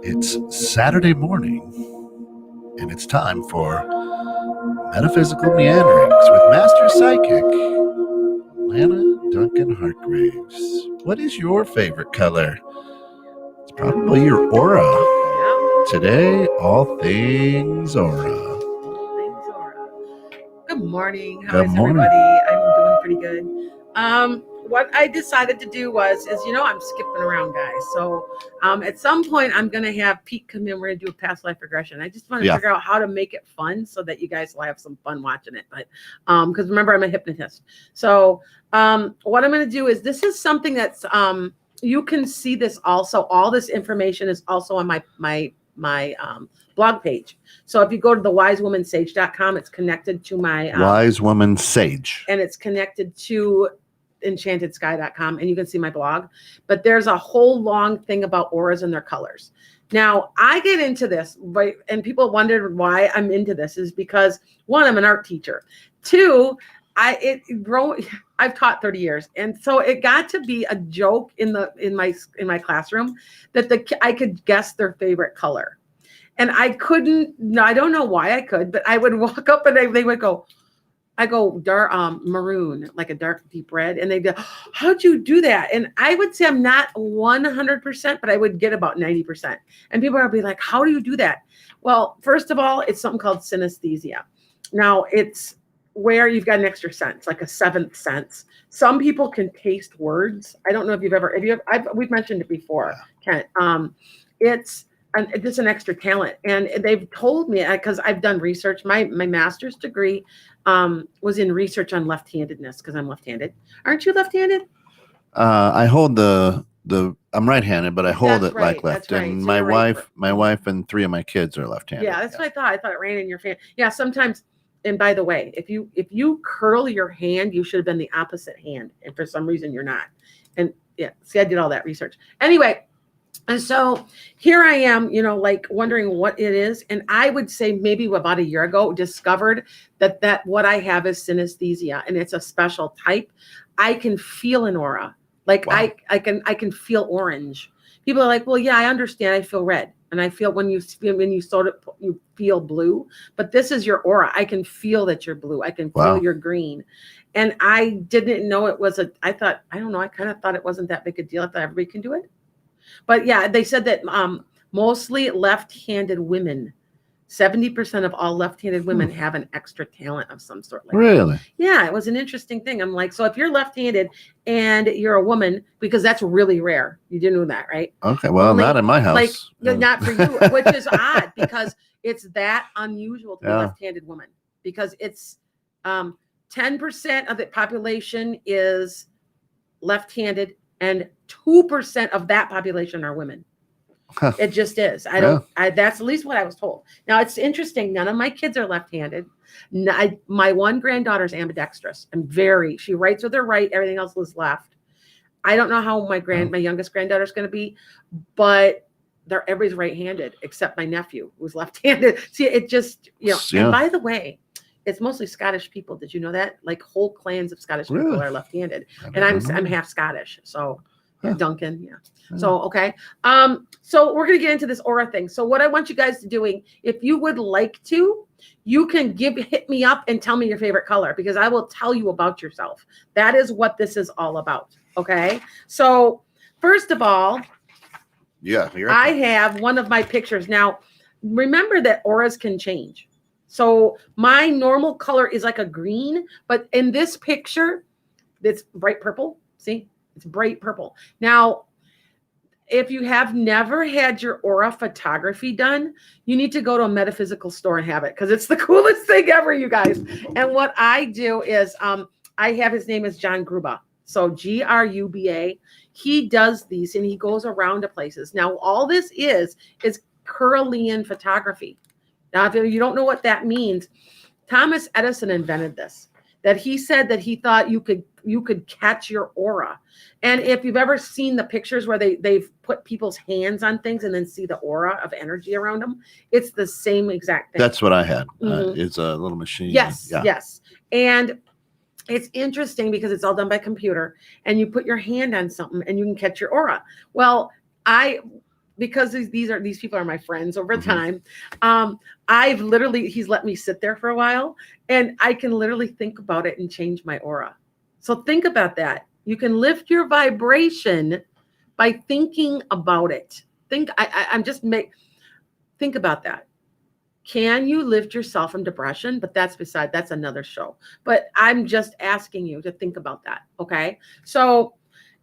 It's Saturday morning, and it's time for Metaphysical Meanderings with Master Psychic, Lana Duncan-Hartgraves. What is your favorite color? It's probably your aura. Yeah. Today, all things aura. All things aura. Good morning. How Good is morning. everybody? I'm doing pretty good. What I decided to do is I'm skipping around, guys. So at some point I'm gonna have Pete come in. We're gonna do a past life regression. I just want to figure out how to make it fun so that you guys will have some fun watching it. But because remember, I'm a hypnotist. So what I'm gonna do is this is something that's you can see this also. All this information is also on my blog page. So if you go to the wisewomансage.com, it's connected to my Wise Woman Sage. and it's connected to enchantedsky.com, and you can see my blog. But there's a whole long thing about auras and their colors. Now, I get into this, right? And people wondered why I'm into this is because one, I'm an art teacher. Two, I've taught 30 years, and so it got to be a joke in my classroom that I could guess their favorite color, and I couldn't. No, I don't know why I could, but I would walk up and they would go. I go dark maroon, like a dark deep red, and they go, "How'd you do that?" And I would say I'm not 100%, but I would get about 90%. And people would be like, "How do you do that?" Well, first of all, it's something called synesthesia. Now it's where you've got an extra sense, like a seventh sense. Some people can taste words. I don't know if we've mentioned it before, Kent. It's an extra talent, and they've told me because I've done research. My master's degree was in research on left-handedness because I'm left-handed. Aren't you left-handed? I hold I'm right-handed, but I hold it like left. That's right. And So my you're right. wife and 3 of my kids are left-handed. Yeah, that's what I thought. I thought it ran in your family. Yeah, sometimes. And by the way, if you curl your hand, you should have been the opposite hand, and for some reason you're not. And yeah, see, I did all that research. Anyway, and so here I am, like wondering what it is. And I would say maybe about a year ago, discovered that what I have is synesthesia, and it's a special type. I can feel an aura. Like wow. I can feel orange. People are like, well, yeah, I understand. I feel red. And I feel when you feel blue, but this is your aura. I can feel that you're blue. I can feel you're green. And I didn't know it was I kind of thought it wasn't that big a deal. I thought everybody can do it. But yeah, they said that mostly left-handed women, 70% of all left-handed women have an extra talent of some sort. Like really? That. Yeah, it was an interesting thing. I'm like, so if you're left-handed and you're a woman, because that's really rare. You didn't know that, right? Okay, well, not in my house. Like, not for you, which is odd because it's that unusual to be a left-handed woman because it's 10% of the population is left-handed and 2% of that population are women. It just is. That's at least what I was told. Now it's interesting. None of my kids are left-handed. My one granddaughter's ambidextrous and she writes with her right. Everything else is left. I don't know how my youngest granddaughter is going to be, but everybody's right-handed except my nephew who's left-handed. See, it just, and by the way, it's mostly Scottish people. Did you know that? Like whole clans of Scottish people are left-handed, and I'm half Scottish. So Duncan, yeah. So okay. So we're gonna get into this aura thing. So what I want you guys to doing, if you would like to, you can hit me up and tell me your favorite color because I will tell you about yourself. That is what this is all about. Okay. So first of all, I have one of my pictures. Now, remember that auras can change. So my normal color is like a green, but in this picture, it's bright purple. See? It's bright purple. Now, if you have never had your aura photography done, you need to go to a metaphysical store and have it because it's the coolest thing ever, you guys. And what I do is I have his name is John Gruba. So Gruba. He does these and he goes around to places. Now, all this is Curlian photography. Now, if you don't know what that means, Thomas Edison invented this. That he said that he thought you could catch your aura. And if you've ever seen the pictures where they've put people's hands on things and then see the aura of energy around them, it's the same exact thing. That's what I had. It's a little machine. Yes. And it's interesting because it's all done by computer and you put your hand on something and you can catch your aura. Well, because these people are my friends over Mhm. time. He's let me sit there for a while, and I can literally think about it and change my aura. So think about that. You can lift your vibration by thinking about it. Think about that. Can you lift yourself from depression? But that's another show. But I'm just asking you to think about that. Okay. So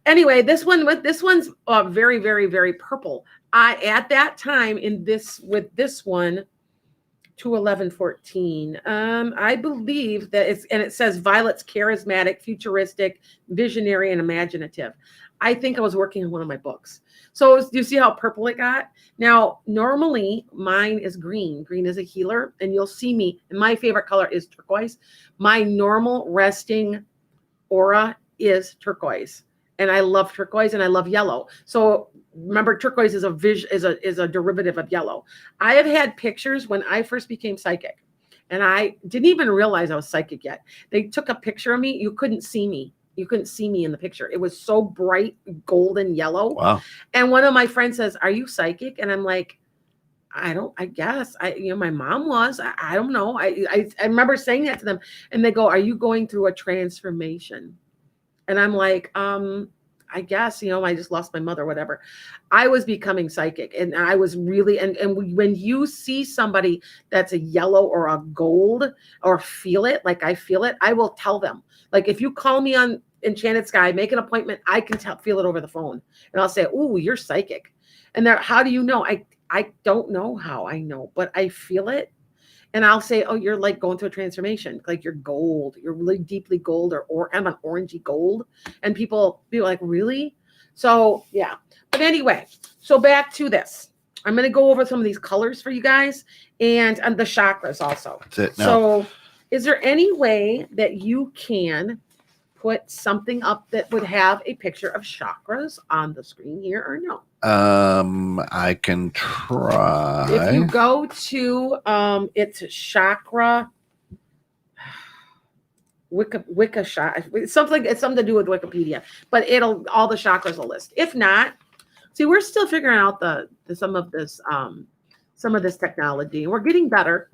anyway, this one's very, very, very purple. I at that time with this one 21114. I believe that it says Violet's charismatic, futuristic, visionary, and imaginative. I think I was working on one of my books. So do you see how purple it got? Now, normally mine is green. Green is a healer, and you'll see me. And my favorite color is turquoise. My normal resting aura is turquoise, and I love turquoise and I love yellow. So remember, turquoise is a derivative of yellow. I have had pictures when I first became psychic, and I didn't even realize I was psychic yet. They took a picture of me. You couldn't see me. You couldn't see me in the picture. It was so bright golden yellow. Wow. And one of my friends says, "Are you psychic?" And I'm like, I guess my mom was. I don't know. I remember saying that to them, and they go, "Are you going through a transformation?" And I'm like, I guess, I just lost my mother, whatever. I was becoming psychic, and I was really, and when you see somebody that's a yellow or a gold or feel it, like I feel it, I will tell them. Like if you call me on Enchanted Sky, make an appointment, I can feel it over the phone, and I'll say, "Ooh, you're psychic." And how do you know? I don't know how I know, but I feel it. And I'll say, "Oh, you're like going through a transformation. Like you're gold. You're really deeply gold or kind of an orangey gold." And people be like, "Really?" So yeah. But anyway, so back to this. I'm going to go over some of these colors for you guys and the chakras also. That's it. Now, so is there any way that you can put something up that would have a picture of chakras on the screen here or no? I can try. If you go to it's chakra Wicca it's something to do with Wikipedia, but all the chakras will list. If not, see, we're still figuring out some of this technology. We're getting better.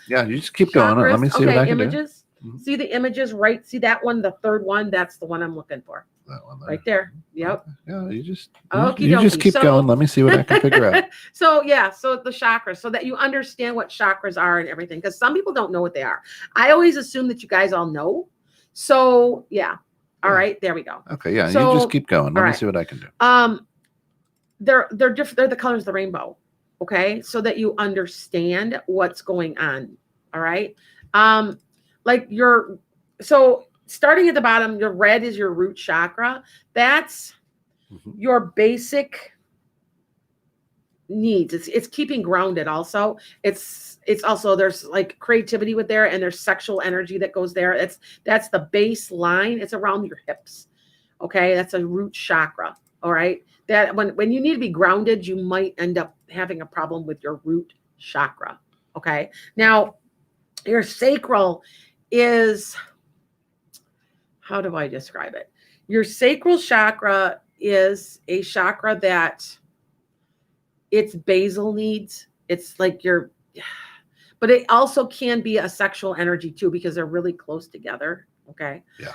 Yeah, you just keep going. Let me see what I can images. do. See the images, right? See that one, the third one? That's the one I'm looking for. That one there. Right there. Yep. Yeah, you just Okey-dokey. keep going. Let me see what I can figure out. So the chakras, so that you understand what chakras are and everything, because some people don't know what they are. I always assume that you guys all know. So yeah. All right, there we go. Okay, yeah, So, you just keep going. Let me see what I can do. They're different. They're the colors of the rainbow. Okay, so that you understand what's going on. All right. So starting at the bottom, your red is your root chakra. That's your basic needs. It's keeping grounded also. It's also, there's like creativity with there, and there's sexual energy that goes there. That's the baseline. It's around your hips. Okay, that's a root chakra. All right. That when you need to be grounded, you might end up having a problem with your root chakra. Okay. Now, your sacral is, how do I describe it? Your sacral chakra is a chakra that it's basal needs. It's like but it also can be a sexual energy too, because they're really close together. Okay. Yeah.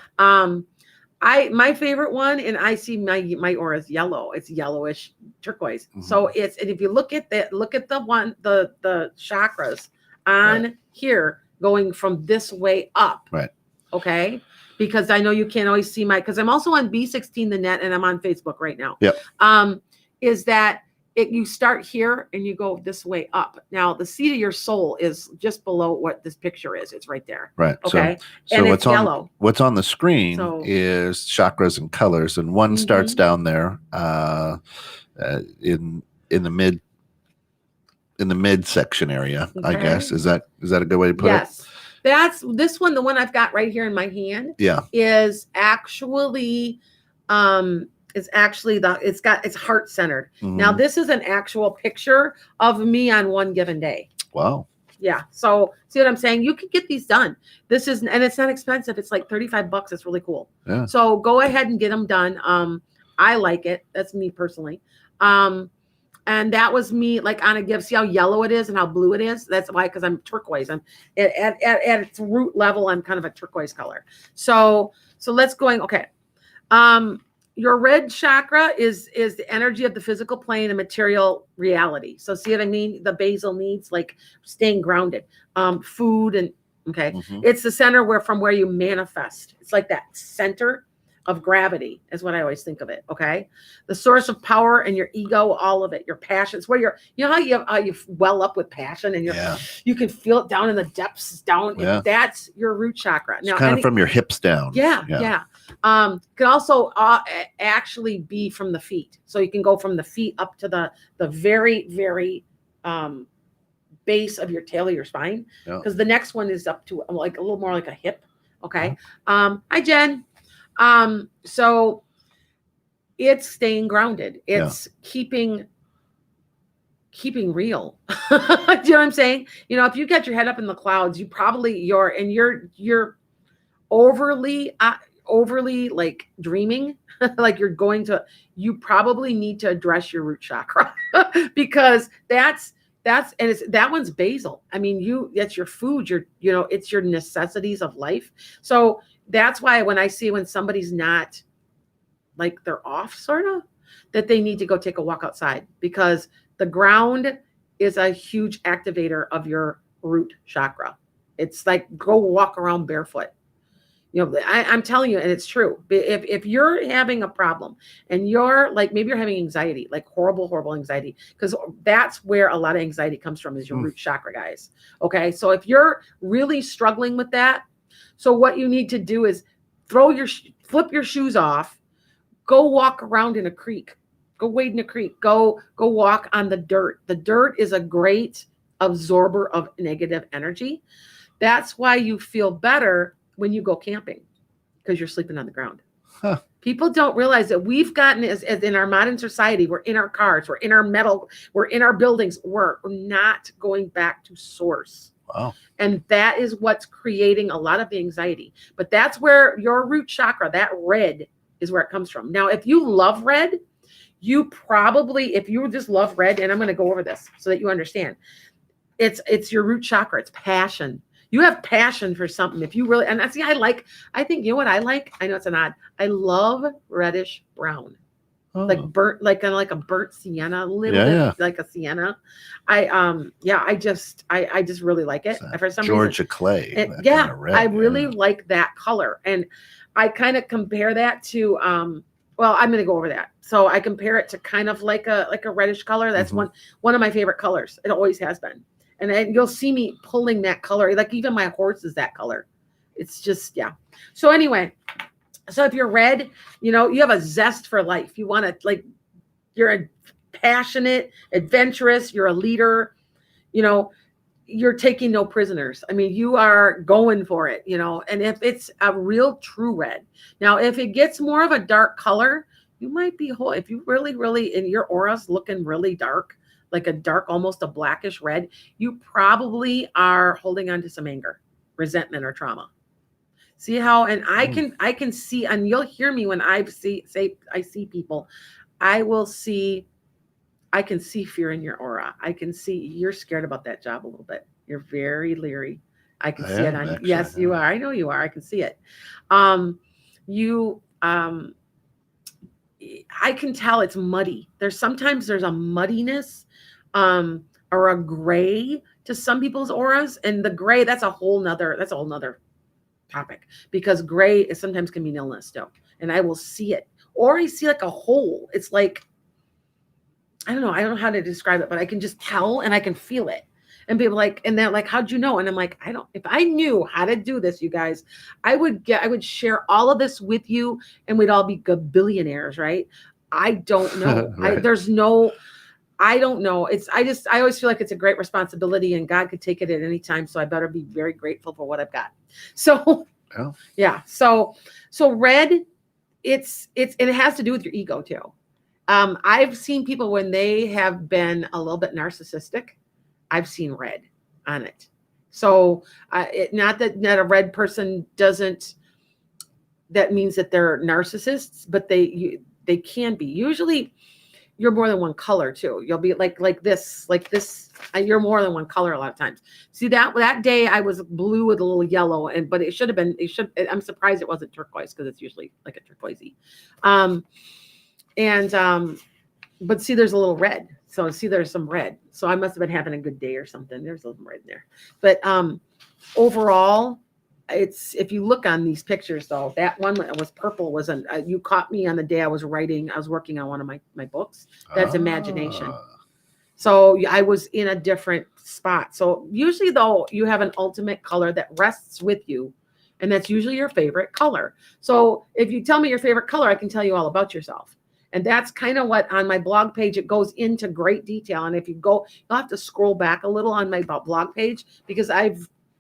My favorite one, and I see my aura is yellow. It's yellowish turquoise. So and if you look at the chakras on here going from this way up. Right. Okay. Because I know you can't always see because I'm also on B16 the net, and I'm on Facebook right now. Yep. Is that you start here and you go this way up. Now the seat of your soul is just below what this picture is. It's right there. Right. Okay. So and what's it's yellow. What's on the screen is chakras and colors, and one starts down there in the midsection area. Okay. I guess is that a good way to put it? Yes. That's this one. The one I've got right here in my hand. Yeah. Is actually it's heart centered. Now this is an actual picture of me on one given day. Wow. Yeah. So see what I'm saying? You can get these done. And it's not expensive. It's like $35. It's really cool. Yeah. So go ahead and get them done. I like it. That's me personally. And that was me, like on a gift. See how yellow it is and how blue it is? That's why, because I'm turquoise. I'm at its root level, I'm kind of a turquoise color. So let's going. Okay. Your red chakra is the energy of the physical plane and material reality. So see what I mean? The basal needs, like staying grounded, food, and okay. It's the center from where you manifest. It's like that center of gravity is what I always think of it. Okay. The source of power and your ego, all of it, your passions, where how you well up with passion and you can feel it down in the depths down. That's your root chakra. Now, kind of from your hips down. Yeah. Can also actually be from the feet. So you can go from the feet up to the very, very, base of your tail of your spine. Because the next one is up to like a little more like a hip. Okay. Hi, Jen. So it's staying grounded. It's keeping real. Do you know what I'm saying? If you get your head up in the clouds, you probably you're overly like dreaming, like you probably need to address your root chakra because that one's basal. I mean, that's your food, it's your necessities of life. So that's why when somebody's not, like they're off sort of, that they need to go take a walk outside, because the ground is a huge activator of your root chakra. It's like go walk around barefoot. I'm telling you, and it's true. If you're having a problem and you're like, maybe you're having anxiety, like horrible anxiety, because that's where a lot of anxiety comes from, is your root chakra, guys. Okay. So if you're really struggling with that, so what you need to do is flip your shoes off, go walk around in a creek, go wade in a creek, go walk on the dirt. The dirt is a great absorber of negative energy. That's why you feel better when you go camping, because you're sleeping on the ground. People don't realize that we've gotten, as in our modern society, we're in our cars, we're in our metal, we're in our buildings, we're not going back to source. Wow. And that is what's creating a lot of the anxiety. But that's where your root chakra, that red, is where it comes from. Now, if you love red, if you just love red, and I'm going to go over this so that you understand, it's your root chakra, it's passion. You have passion for something. If you really, and I think, you know what I like? I know it's an odd. I love reddish brown, like burnt, like kind of like a burnt sienna, a little bit like a sienna. I just really like it. For some Georgia reason, clay. I really like that color. And I kind of compare that to, well, I'm going to go over that. So I compare it to kind of like a reddish color. That's one of my favorite colors. It always has been. And then you'll see me pulling that color. Like even my horse is that color. It's just, So anyway, so if you're red, you have a zest for life. You want to, you're a passionate, adventurous, you're a leader, you're taking no prisoners. I mean, you are going for it, and if it's a real true red. Now, if it gets more of a dark color, you might be if you really, in your aura's looking really dark, like a dark, almost a blackish red, you probably are holding on to some anger, resentment, or trauma. See how, and I can see, and you'll hear me when I see people, I can see fear in your aura. I can see you're scared about that job a little bit. You're very leery. I can see it on you. Yes, you are. I know you are. I can see it. I can tell it's muddy. Sometimes there's a muddiness, or a gray to some people's auras, and the gray, that's a whole nother topic, because gray sometimes can mean illness too. And I will see it, or I see like a hole. It's like, I don't know how to describe it, but I can just tell and I can feel it. And people and they're like, how'd you know? And I'm like, if I knew how to do this, you guys, I would share all of this with you and we'd all be billionaires, right? I don't know. Right. I don't know. I always feel like it's a great responsibility, and God could take it at any time. So I better be very grateful for what I've got. So yeah. So red, it has to do with your ego too. I've seen people when they have been a little bit narcissistic, I've seen red on it. So not that a red person that means that they're narcissists, but they can be. Usually you're more than one color too. You'll be like this. You're more than one color a lot of times. See that day I was blue with a little yellow, but it should have been. I'm surprised it wasn't turquoise because it's usually like a turquoisey. But see, there's a little red. So see, there's some red. So I must have been having a good day or something. There's a little red in there. But overall, if you look on these pictures though, that one that was purple you caught me on the day I was working on one of my books. That's imagination. So I was in a different spot. So usually though, you have an ultimate color that rests with you, and that's usually your favorite color. So if you tell me your favorite color, I can tell you all about yourself. And that's kind of what on my blog page, it goes into great detail. And if you go, you'll have to scroll back a little on my blog page because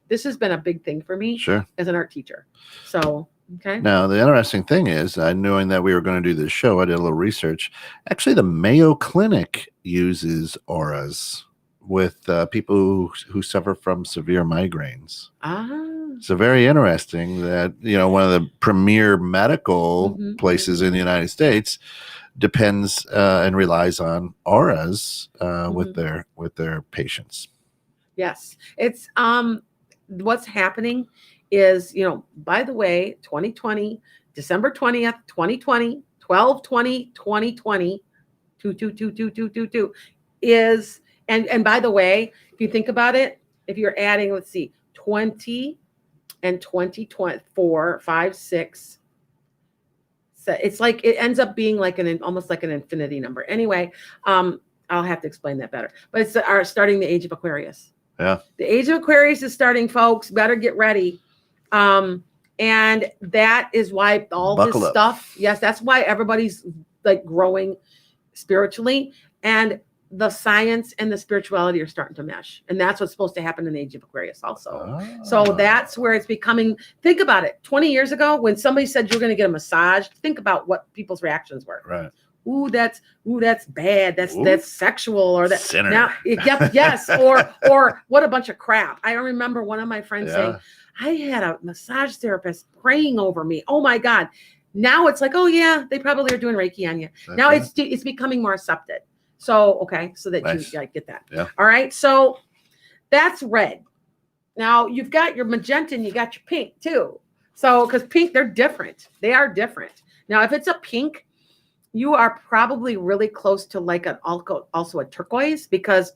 this has been a big thing for me as an art teacher. So, okay. Now, the interesting thing is, knowing that we were going to do this show, I did a little research. Actually, the Mayo Clinic uses auras with people who suffer from severe migraines. So very interesting that, one of the premier medical places in the United States depends and relies on auras with their patients. Yes. It's what's happening is, by the way, 2020, December 20th, 2020, 12/20/2020, 2/2/2/2/2/2 is, and by the way, if you think about it, if you're adding, let's see, 20 and 2024, 5, 6, so it's like, it ends up being like almost like an infinity number. Anyway, I'll have to explain that better, but it's starting the age of Aquarius. Yeah. The age of Aquarius is starting, folks. Better get ready. And that is why all Buckle this up. stuff, yes, that's why everybody's like growing spiritually, and the science and the spirituality are starting to mesh. And that's what's supposed to happen in the age of Aquarius also. So that's where it's becoming, think about it. 20 years ago, when somebody said you're going to get a massage, think about what people's reactions were. Right. Ooh, that's bad. That's sexual, or that. Sinner. Now, yes, or what a bunch of crap. I remember one of my friends saying, I had a massage therapist praying over me. Oh my God. Now it's like, oh yeah, they probably are doing Reiki on you. That's now right. it's becoming more accepted. So, okay, so that Nice. you get that. Yeah. All right. So that's red. Now you've got your magenta and you got your pink too. So, because pink, they're different. They are different. Now, if it's a pink, you are probably really close to like also a turquoise, because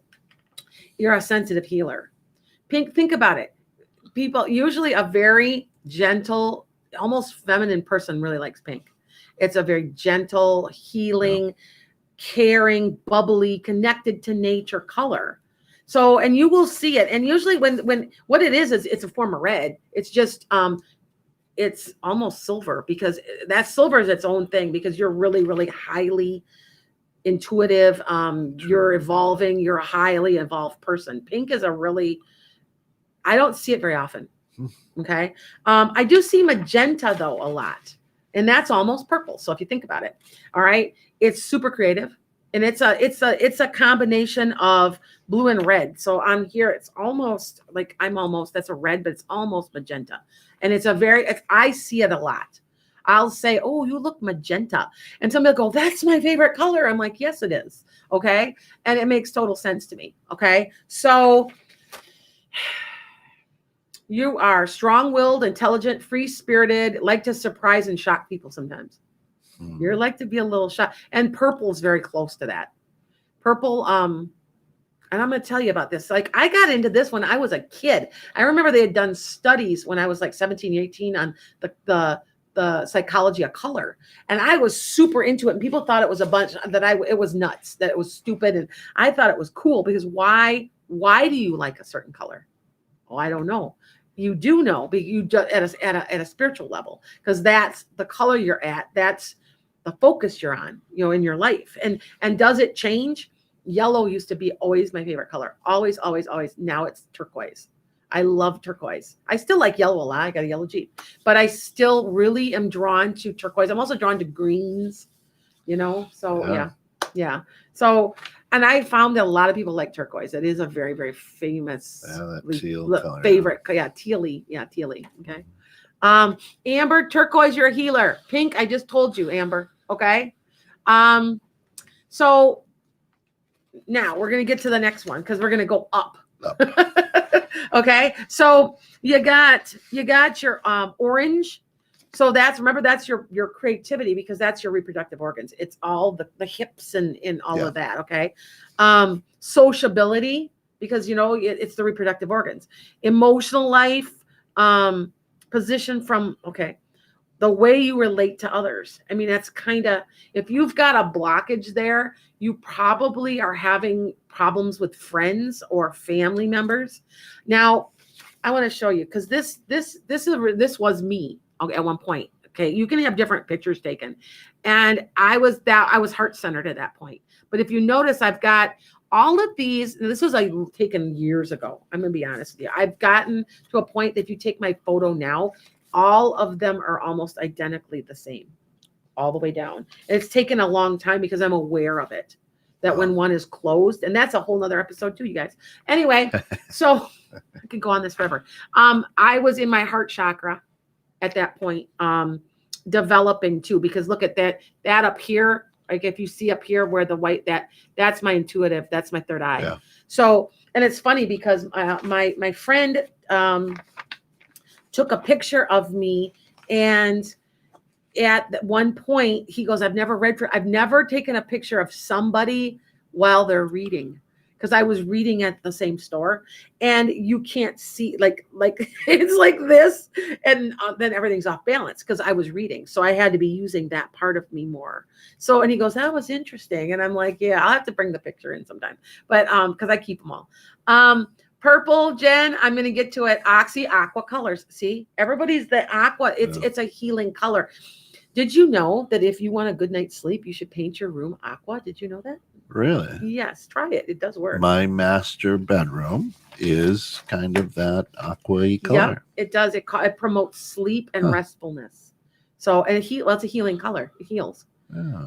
you're a sensitive healer. Pink, think about it. People, usually a very gentle, almost feminine person really likes pink. It's a very gentle, healing, caring, bubbly, connected to nature color. So, and you will see it. And usually when what it is it's a form of red. It's just, it's almost silver, because that silver is its own thing, because you're really, really highly intuitive. You're evolving. You're a highly evolved person. Pink is I don't see it very often. Okay. I do see magenta though a lot, and that's almost purple. So if you think about it, all right, it's super creative, and it's a combination of blue and red. So on here, it's almost like that's a red, but it's almost magenta. And I see it a lot. I'll say, oh, you look magenta. And somebody will go, that's my favorite color. I'm like, yes, it is. Okay. And it makes total sense to me. Okay. So you are strong-willed, intelligent, free-spirited, like to surprise and shock people sometimes. You're like to be a little shocked. And purple is very close to that. Purple, and I'm going to tell you about this. Like, I got into this when I was a kid. I remember they had done studies when I was like 17, 18 on the psychology of color. And I was super into it. And people thought it was it was nuts, that it was stupid. And I thought it was cool, because why do you like a certain color? Oh, I don't know. You do know, but you just at a spiritual level, because that's the color you're at. That's the focus you're on, in your life. And does it change? Yellow used to be always my favorite color. Always, always, always. Now it's turquoise. I love turquoise. I still like yellow a lot. I got a yellow Jeep, but I still really am drawn to turquoise. I'm also drawn to greens, so yeah. So, and I found that a lot of people like turquoise. It is a very, very famous teal color, favorite. Yeah, tealy. Yeah, tealy. Okay. Amber, turquoise, you're a healer. Pink, I just told you, Amber. Okay. So now we're going to get to the next one because we're going to go up. Okay. So you got your orange. So that's your creativity, because that's your reproductive organs. It's all the hips and all of that. Okay. Sociability, because it's the reproductive organs. Emotional life, position from, the way you relate to others. I mean, that's kind of, if you've got a blockage there, you probably are having problems with friends or family members. Now, I want to show you, because this was me at one point. Okay, you can have different pictures taken, and I was heart-centered at that point. But if you notice, I've got all of these, and this was taken years ago. I'm going to be honest with you. I've gotten to a point that if you take my photo now, all of them are almost identically the same, all the way down. And it's taken a long time because I'm aware of it, that when one is closed, and that's a whole nother episode too, you guys. Anyway, so I could go on this forever. I was in my heart chakra at that point, developing too, because look at that up here. Like if you see up here where the white, that's my intuitive, that's my third eye. Yeah. So, and it's funny because my friend took a picture of me, and at one point he goes, I've never taken a picture of somebody while they're reading, because I was reading at the same store, and you can't see like it's like this, and then everything's off balance because I was reading, so I had to be using that part of me more. So, and he goes, that was interesting, and I'm like, yeah, I'll have to bring the picture in sometime, but because I keep them all. Purple, Jen, I'm going to get to it. Oxy aqua colors. See, everybody's the aqua. It's a healing color. Did you know that if you want a good night's sleep, you should paint your room aqua? Did you know that? Really? Yes, try it. It does work. My master bedroom is kind of that aqua color. Yeah, it does. It promotes sleep and restfulness. So, and it's a healing color. It heals.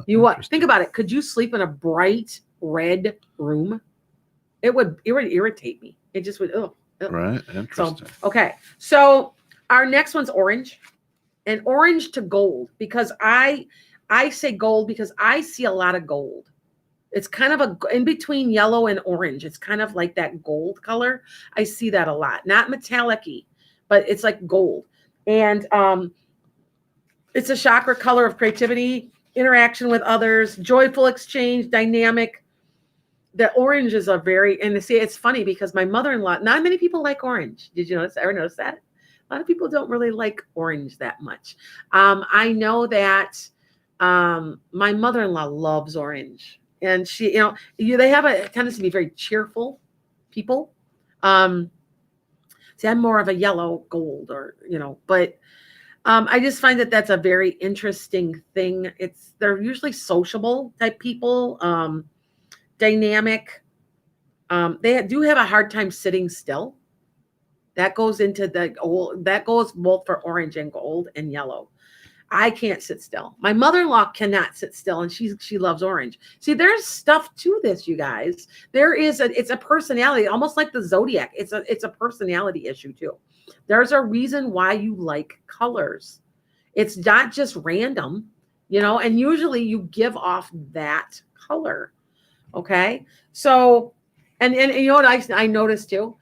Yeah, think about it. Could you sleep in a bright red room? It would irritate me. It just would. Right. Interesting. So our next one's orange, and orange to gold, because I say gold because I see a lot of gold. It's kind of in between yellow and orange. It's kind of like that gold color. I see that a lot. Not metallic-y, but it's like gold. And it's a chakra color of creativity, interaction with others, joyful exchange, dynamic. The orange is and see, it's funny because my mother-in-law, not many people like orange. Did you ever notice that? A lot of people don't really like orange that much. I know that my mother-in-law loves orange, and she, they have a tendency to be very cheerful people. See, I'm more of a yellow gold, but I just find that that's a very interesting thing. They're usually sociable type people. Dynamic. They do have a hard time sitting still. That goes into that goes both for orange and gold and yellow. I can't sit still. My mother-in-law cannot sit still, and she loves orange. See, there's stuff to this, you guys. It's a personality, almost like the zodiac. It's a personality issue too. There's a reason why you like colors. It's not just random, and usually you give off that color. Okay. So, and you know what I noticed too?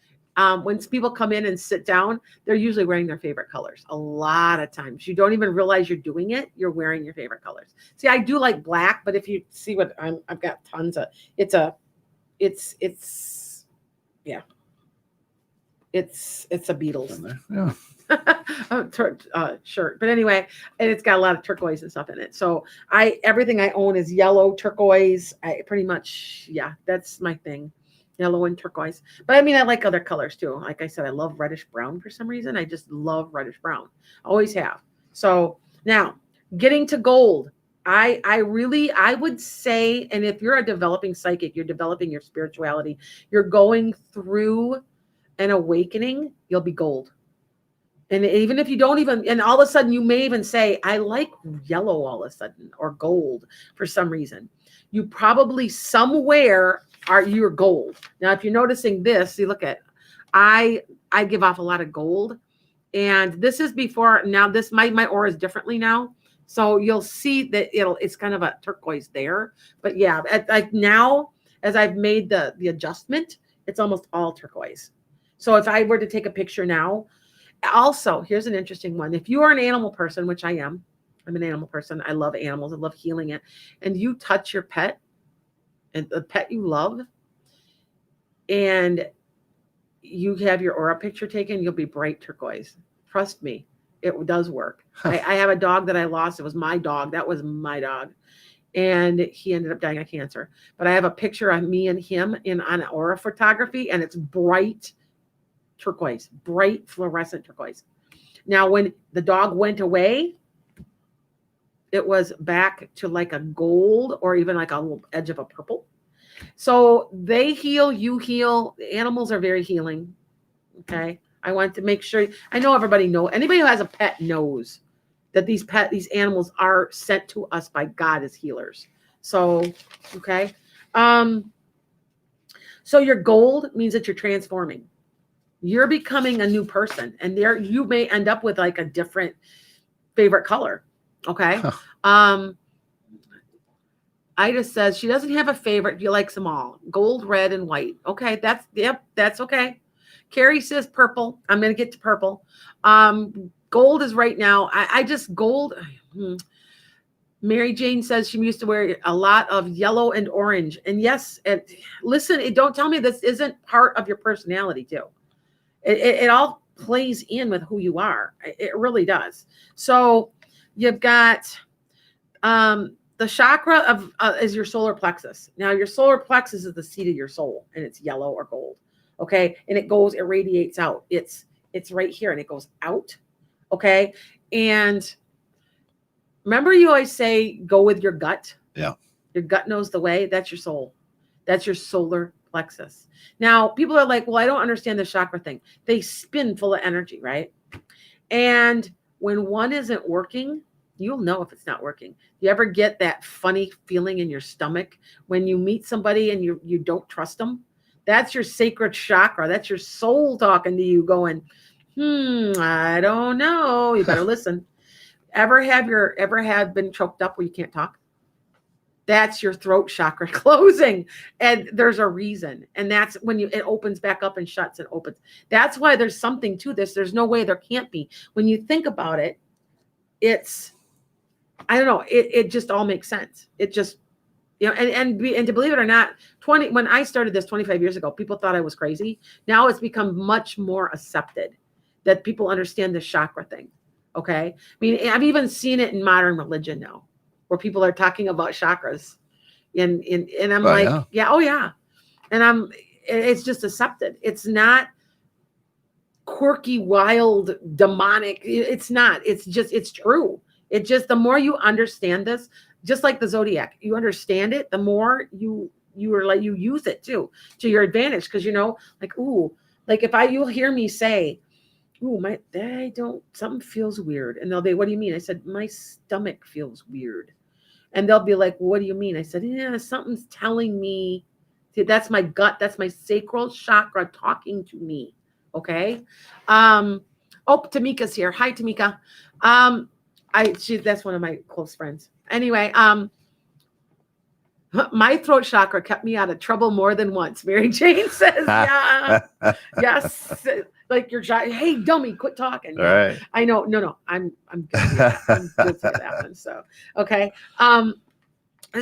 When people come in and sit down, they're usually wearing their favorite colors. A lot of times you don't even realize you're doing it. You're wearing your favorite colors. See, I do like black, but if you see what I've got tons of, it's a Beatles. Yeah. Shirt, but anyway, and it's got a lot of turquoise and stuff in it. So everything I own is yellow, turquoise. I pretty much, that's my thing, yellow and turquoise. But I mean, I like other colors too. Like I said, I love reddish brown for some reason. I just love reddish brown. Always have. So now getting to gold, I would say, and if you're a developing psychic, you're developing your spirituality, you're going through an awakening, you'll be gold. And even if you don't and all of a sudden you may even say, I like yellow all of a sudden, or gold for some reason. You probably somewhere you're gold. Now, if you're noticing this, see, look at, I give off a lot of gold, and this is before. Now my aura is differently now. So you'll see that it's kind of a turquoise there. But yeah, like now, as I've made the adjustment, it's almost all turquoise. So if I were to take a picture now, also, here's an interesting one. If you are an animal person, which I am, I'm an animal person. I love animals. I love healing it. And you touch your pet and the pet you love, and you have your aura picture taken, you'll be bright turquoise. Trust me, it does work. I have a dog that I lost. It was my dog. That was my dog. And he ended up dying of cancer. But I have a picture of me and him on aura photography, and it's bright turquoise, bright fluorescent turquoise. Now, when the dog went away, it was back to like a gold or even like a little edge of a purple. So they heal, you heal. The animals are very healing. Okay. I want to make sure, I know everybody knows, anybody who has a pet knows that these animals are sent to us by God as healers. So, okay. So your gold means that you're transforming. You're becoming a new person, and there you may end up with like a different favorite color. Okay. Ida says she doesn't have a favorite. She likes them all. Gold, red, and white. Okay, that's okay. Carrie says purple. I'm gonna get to purple. Gold is right now. I just gold. Mary Jane says she used to wear a lot of yellow and orange. And yes, and listen, don't tell me this isn't part of your personality too. It all plays in with who you are. It really does. So you've got the chakra of is your solar plexus. Now your solar plexus is the seat of your soul, and it's yellow or gold. Okay, and it radiates out. It's right here, and it goes out. Okay, and remember you always say go with your gut. Yeah, your gut knows the way. That's your soul. That's your solar plexus. Now people are like, well, I don't understand the chakra thing. They spin full of energy, right? And when one isn't working, you'll know if it's not working. You ever get that funny feeling in your stomach when you meet somebody and you don't trust them? That's your sacred chakra. That's your soul talking to you going, I don't know. You better listen. Ever have been choked up where you can't talk? That's your throat chakra closing. And there's a reason. And that's when it opens back up and shuts and opens. That's why there's something to this. There's no way there can't be. When you think about it, it's, I don't know, it just all makes sense. It just, and to believe it or not, when I started this 25 years ago, people thought I was crazy. Now it's become much more accepted that people understand the chakra thing. Okay. I mean, I've even seen it in modern religion now, where people are talking about chakras, and I'm like, yeah, oh yeah, and it's just accepted. It's not quirky, wild, demonic. It's not. It's true. It just, the more you understand this, just like the zodiac, you understand it, the more you are like, you use it too to your advantage, because like if you'll hear me say, something feels weird, and they'll be, what do you mean? I said, my stomach feels weird. And they'll be like, what do you mean? I said, yeah, something's telling me. See, that's my gut. That's my sacral chakra talking to me. Okay. Tamika's here. Hi, Tamika. That's one of my close friends. Anyway, my throat chakra kept me out of trouble more than once. Mary Jane says, yeah. Yes. Like hey, dummy, quit talking. All right. I know. No, I'm good. I'm good for that one. So, okay.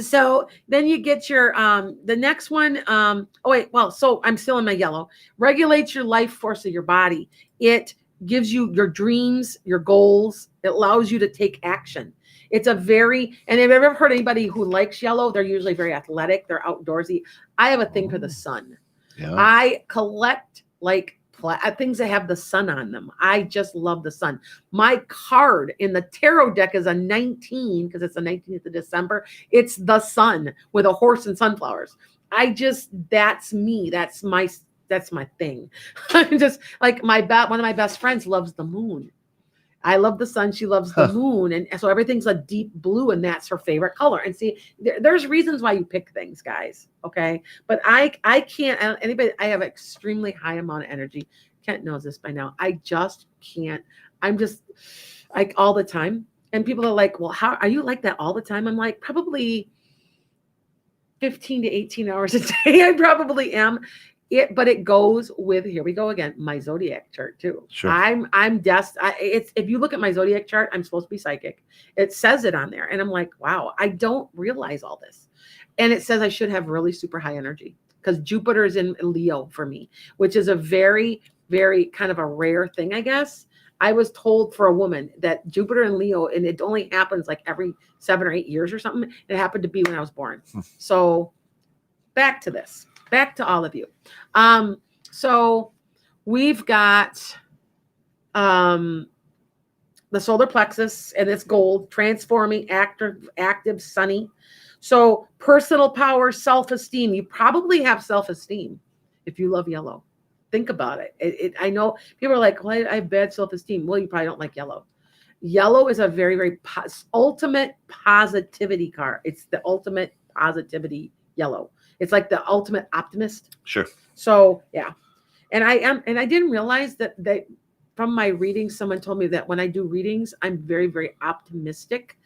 So then you get your, the next one. So I'm still in my yellow. Regulates your life force of your body. It gives you your dreams, your goals. It allows you to take action. It's and if you've ever heard anybody who likes yellow, they're usually very athletic. They're outdoorsy. I have a thing for the sun. Yeah. I collect things that have the sun on them. I just love the sun. My card in the tarot deck is a 19, because it's the 19th of December. It's the sun with a horse and sunflowers. That's me. That's my thing. I'm just like one of my best friends loves the moon. I love the sun. She loves the moon. And so everything's a deep blue, and that's her favorite color. And see, there's reasons why you pick things, guys. Okay. But I can't, I have extremely high amount of energy. Kent knows this by now. I just can't. I'm just like all the time. And people are like, well, how are you like that all the time? I'm like, probably 15 to 18 hours a day. I probably am. But it goes with, here we go again, my zodiac chart too. Sure. It's, if you look at my zodiac chart, I'm supposed to be psychic. It says it on there. And I'm like, wow, I don't realize all this. And it says I should have really super high energy because Jupiter is in Leo for me, which is a very, very kind of a rare thing, I guess. I was told for a woman that Jupiter and Leo, and it only happens like every 7 or 8 years or something. It happened to be when I was born. So back to this, back to all of you. So we've got the solar plexus, and it's gold, transforming, active, sunny. So personal power, self-esteem. You probably have self-esteem if you love yellow. Think about it. I know people are like, well, I have bad self-esteem. Well, you probably don't like yellow. Yellow is a very, very ultimate positivity card. It's the ultimate positivity yellow. It's like the ultimate optimist. Sure. So yeah. And I didn't realize that from my readings, someone told me that when I do readings, I'm very, very optimistic.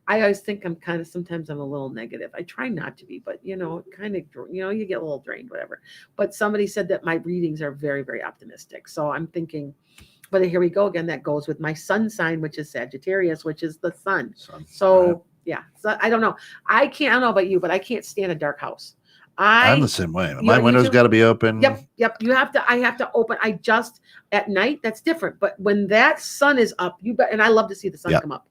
I always think sometimes I'm a little negative. I try not to be, but kind of, you get a little drained, whatever. But somebody said that my readings are very, very optimistic. So I'm thinking, but here we go again. That goes with my sun sign, which is Sagittarius, which is the sun. So right. Yeah. So I don't know. I don't know about you, but I can't stand a dark house. I'm the same way. My window's got to be open. Yep. I have to open. At night, that's different. But when that sun is up, and I love to see the sun come up.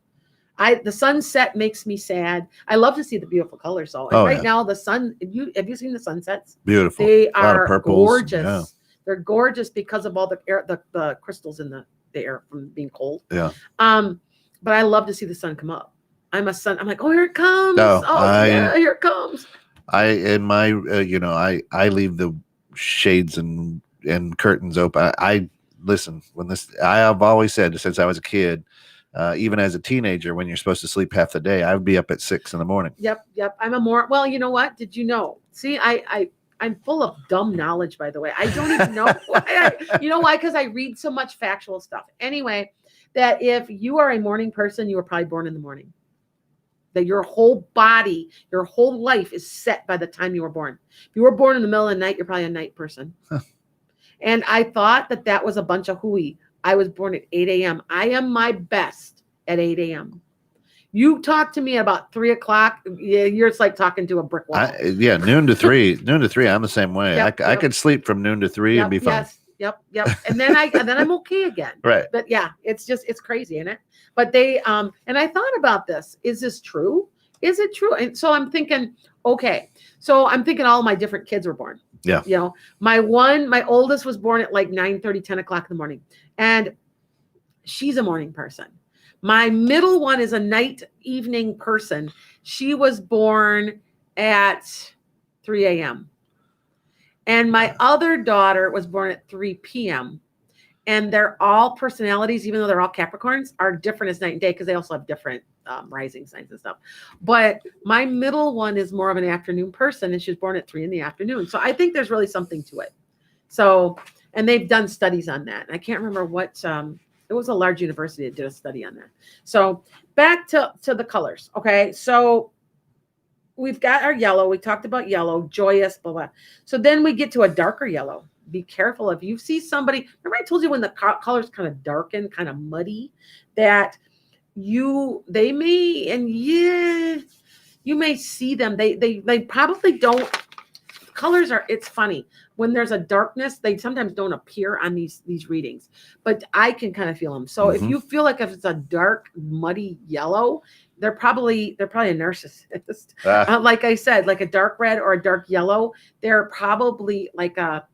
The sunset makes me sad. I love to see the beautiful colors though. And now the sun, have you seen the sunsets? Beautiful. They are gorgeous. Yeah. They're gorgeous because of all the air, the crystals in the air from being cold. Yeah. But I love to see the sun come up. I'm like, oh, here it comes. Yeah, here it comes. I leave the shades and curtains open. I listen I have always said since I was a kid, even as a teenager, when you're supposed to sleep half the day, I would be up at 6 a.m. Yep. Well, you know what? Did you know? See, I'm full of dumb knowledge, by the way. I don't even know why. You know why? Because I read so much factual stuff. Anyway, that if you are a morning person, you were probably born in the morning. That your whole body, your whole life is set by the time you were born. If you were born in the middle of the night, you're probably a night person. Huh. And I thought that was a bunch of hooey. I was born at 8 a.m. I am my best at 8 a.m. You talk to me about 3 o'clock. Yeah, you're just like talking to a brick wall. Noon to 3. I'm the same way. Yep, I could sleep from noon to 3 and be fine. Yep. And then I'm okay again. Right. But yeah, it's crazy, isn't it? But they, and I thought about this. Is this true? Is it true? And so I'm thinking, okay. So I'm thinking all my different kids were born. Yeah. My oldest was born at like 9:30, 10 o'clock in the morning. And she's a morning person. My middle one is a night evening person. She was born at 3 a.m. And my other daughter was born at 3 p.m. And they're all personalities, even though they're all Capricorns, are different as night and day because they also have different rising signs and stuff. But my middle one is more of an afternoon person, and she was born at 3 in the afternoon. So I think there's really something to it. So, and they've done studies on that. And I can't remember what, it was a large university that did a study on that. So back to the colors. Okay. So we've got our yellow. We talked about yellow, joyous, blah, blah. So then we get to a darker yellow. Be careful if you see somebody. Remember I told you when the colors kind of darken, kind of muddy, that they may, and yeah, you may see them. They probably don't. Colors are, it's funny. When there's a darkness, they sometimes don't appear on these readings, but I can kind of feel them. So if you feel like if it's a dark, muddy yellow, they're probably a narcissist. Like I said, like a dark red or a dark yellow, they're probably like a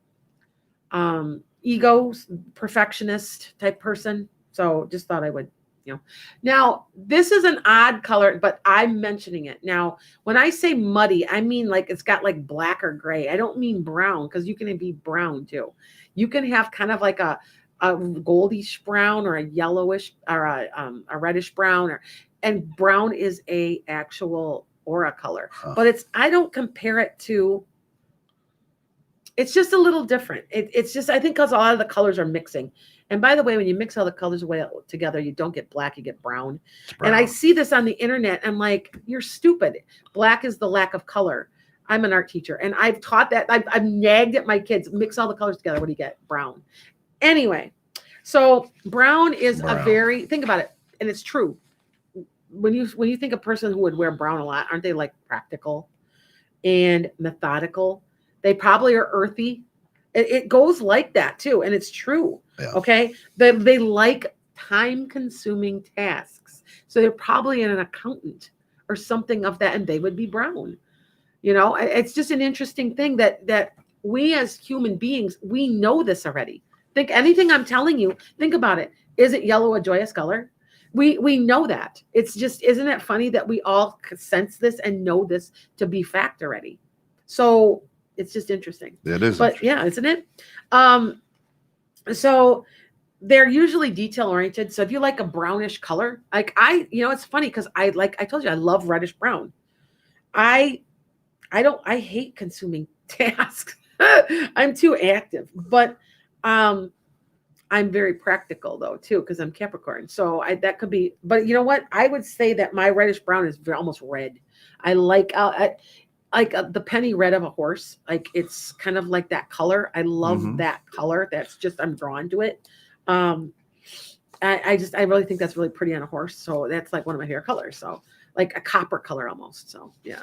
ego perfectionist type person. So just thought I would, now this is an odd color, but I'm mentioning it. Now, when I say muddy, I mean like it's got like black or gray. I don't mean brown, because you can be brown too. You can have kind of like a goldish brown or a yellowish or a reddish brown, and brown is a actual aura color. But I don't compare it to. It's just a little different. It's just, I think, because a lot of the colors are mixing. And by the way, when you mix all the colors away together, you don't get black, you get brown. brown. And I see this on the internet. I'm like, you're stupid. Black is the lack of color. I'm an art teacher, and I've taught that. I've nagged at my kids, mix all the colors together. What do you get? Brown. Anyway, so brown is a very, think about it, and it's true. When you think a person who would wear brown a lot, aren't they like practical and methodical? They probably are earthy. It goes like that too, and it's true. Yeah. Okay, they like time-consuming tasks, so they're probably an accountant or something of that, and they would be brown. You know, it's just an interesting thing that we as human beings, we know this already. Think anything I'm telling you, think about it. Is it yellow a joyous color? We know that. It's just, isn't it funny that we all sense this and know this to be fact already? So it's just interesting. It is. But yeah, isn't it? So they're usually detail oriented. So if you like a brownish color, like it's funny because I told you, I love reddish brown. I hate consuming tasks. I'm too active, but I'm very practical though too, because I'm Capricorn. So that could be, but you know what? I would say that my reddish brown is almost red. I like the penny red of a horse. Like it's kind of like that color. I love that color. That's just, I'm drawn to it. I really think that's really pretty on a horse. So that's like one of my favorite colors. So like a copper color almost. So yeah.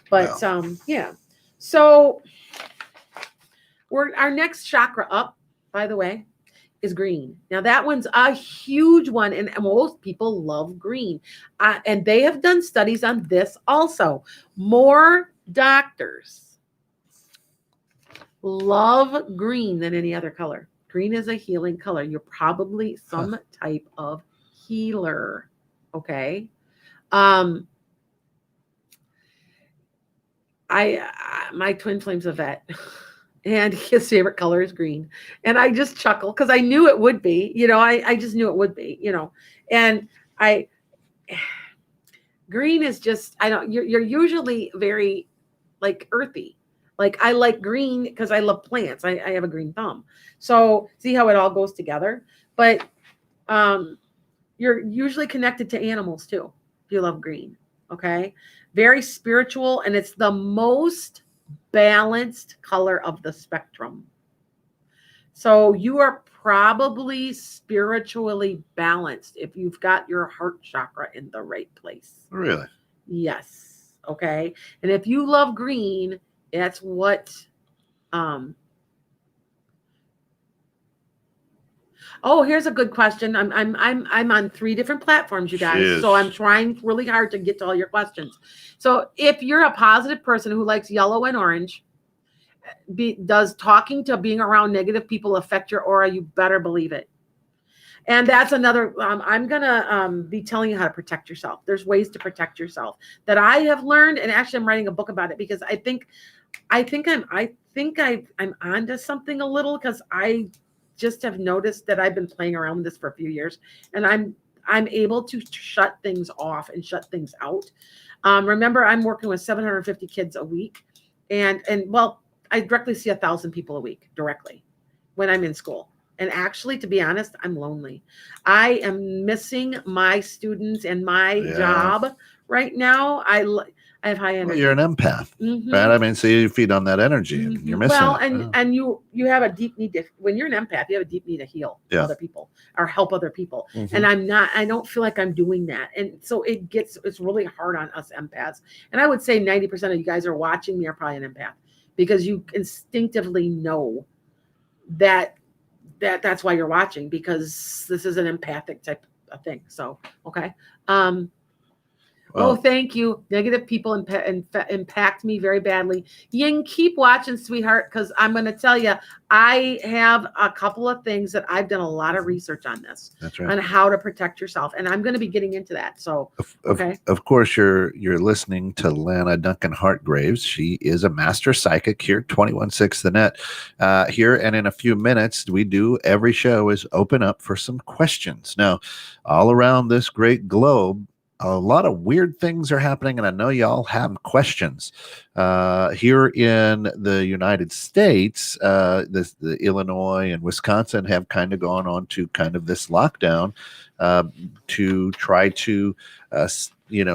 But yeah. So our next chakra up, by the way, is green. Now that one's a huge one, and most people love green. And they have done studies on this also. More doctors love green than any other color. Green is a healing color. You're probably some type of healer. Okay. My twin flame's a vet, and his favorite color is green. And I just chuckle because I knew it would be, I just knew it would be, and green is just, you're usually very like earthy. Like I like green because I love plants. I have a green thumb. So see how it all goes together. But you're usually connected to animals too, if you love green. Okay. Very spiritual, and it's the most balanced color of the spectrum. So you are probably spiritually balanced if you've got your heart chakra in the right place. Really? Yes. Okay. And if you love green, that's what oh, here's a good question. I'm on 3 different platforms, you guys. Jeez. So I'm trying really hard to get to all your questions. So if you're a positive person who likes yellow and orange, does talking to being around negative people affect your aura? You better believe it. And that's another, I'm going to be telling you how to protect yourself. There's ways to protect yourself that I have learned. And actually I'm writing a book about it because I think I'm onto something a little, because I just have noticed that I've been playing around with this for a few years, and I'm able to shut things off and shut things out. Remember, I'm working with 750 kids a week, and well, I directly see 1,000 people a week directly when I'm in school. And actually, to be honest, I'm lonely. I am missing my students and my job right now. I have high energy. Well, you're an empath, right? I mean, so you feed on that energy, and you're missing it. And you have a deep need to, when you're an empath, you have a deep need to heal other people or help other people. And I don't feel like I'm doing that. And so it's really hard on us empaths. And I would say 90% of you guys are watching me are probably an empath, because you instinctively know that's why you're watching, because this is an empathic type of thing. So, okay. Oh, thank you. Negative people impact me very badly. Ying, keep watching, sweetheart, because I'm going to tell you, I have a couple of things that I've done a lot of research on this. That's right. On how to protect yourself, and I'm going to be getting into that. So, okay. Of course, you're listening to Lana Duncan-Hartgraves. She is a master psychic here, 216 The Net here, and in a few minutes, we do every show is open up for some questions. Now, all around this great globe, a lot of weird things are happening, and I know y'all have questions. Here in the United States, the Illinois and Wisconsin have kind of gone on to kind of this lockdown to try to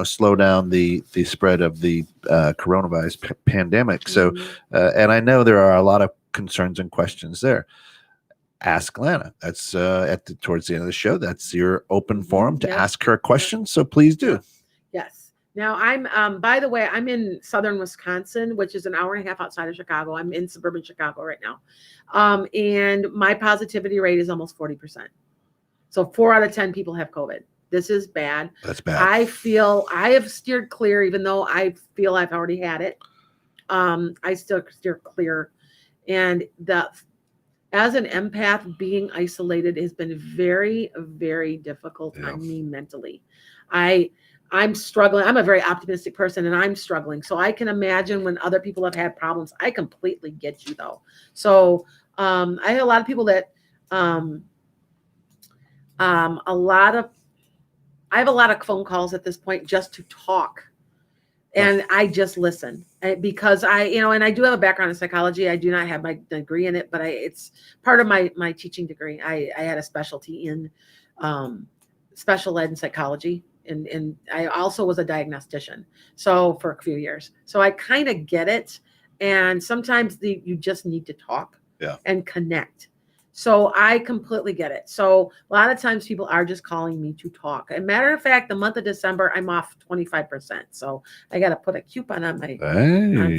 slow down the spread of the coronavirus pandemic. So, and I know there are a lot of concerns and questions there. Ask Lana. That's towards the end of the show. That's your open forum to ask her questions. So please do. Yes. Now I'm by the way, I'm in southern Wisconsin, which is an hour and a half outside of Chicago. I'm in suburban Chicago right now. And my positivity rate is almost 40%. So 4 out of 10 people have COVID. This is bad. That's bad. I feel I have steered clear, even though I feel I've already had it. I still steer clear. And as an empath, being isolated has been very, very difficult on me mentally. I'm struggling. I'm a very optimistic person, and I'm struggling. So I can imagine when other people have had problems. I completely get you, though. So I have a lot of people that I have a lot of phone calls at this point just to talk. And I just listen because and I do have a background in psychology. I do not have my degree in it, but it's part of my teaching degree. I had a specialty in special ed and psychology. And I also was a diagnostician. So for a few years, so I kind of get it. And sometimes you just need to talk and connect. So I completely get it. So a lot of times people are just calling me to talk. As a matter of fact, the month of December, I'm off 25%. So I got to put a coupon on my. Hey,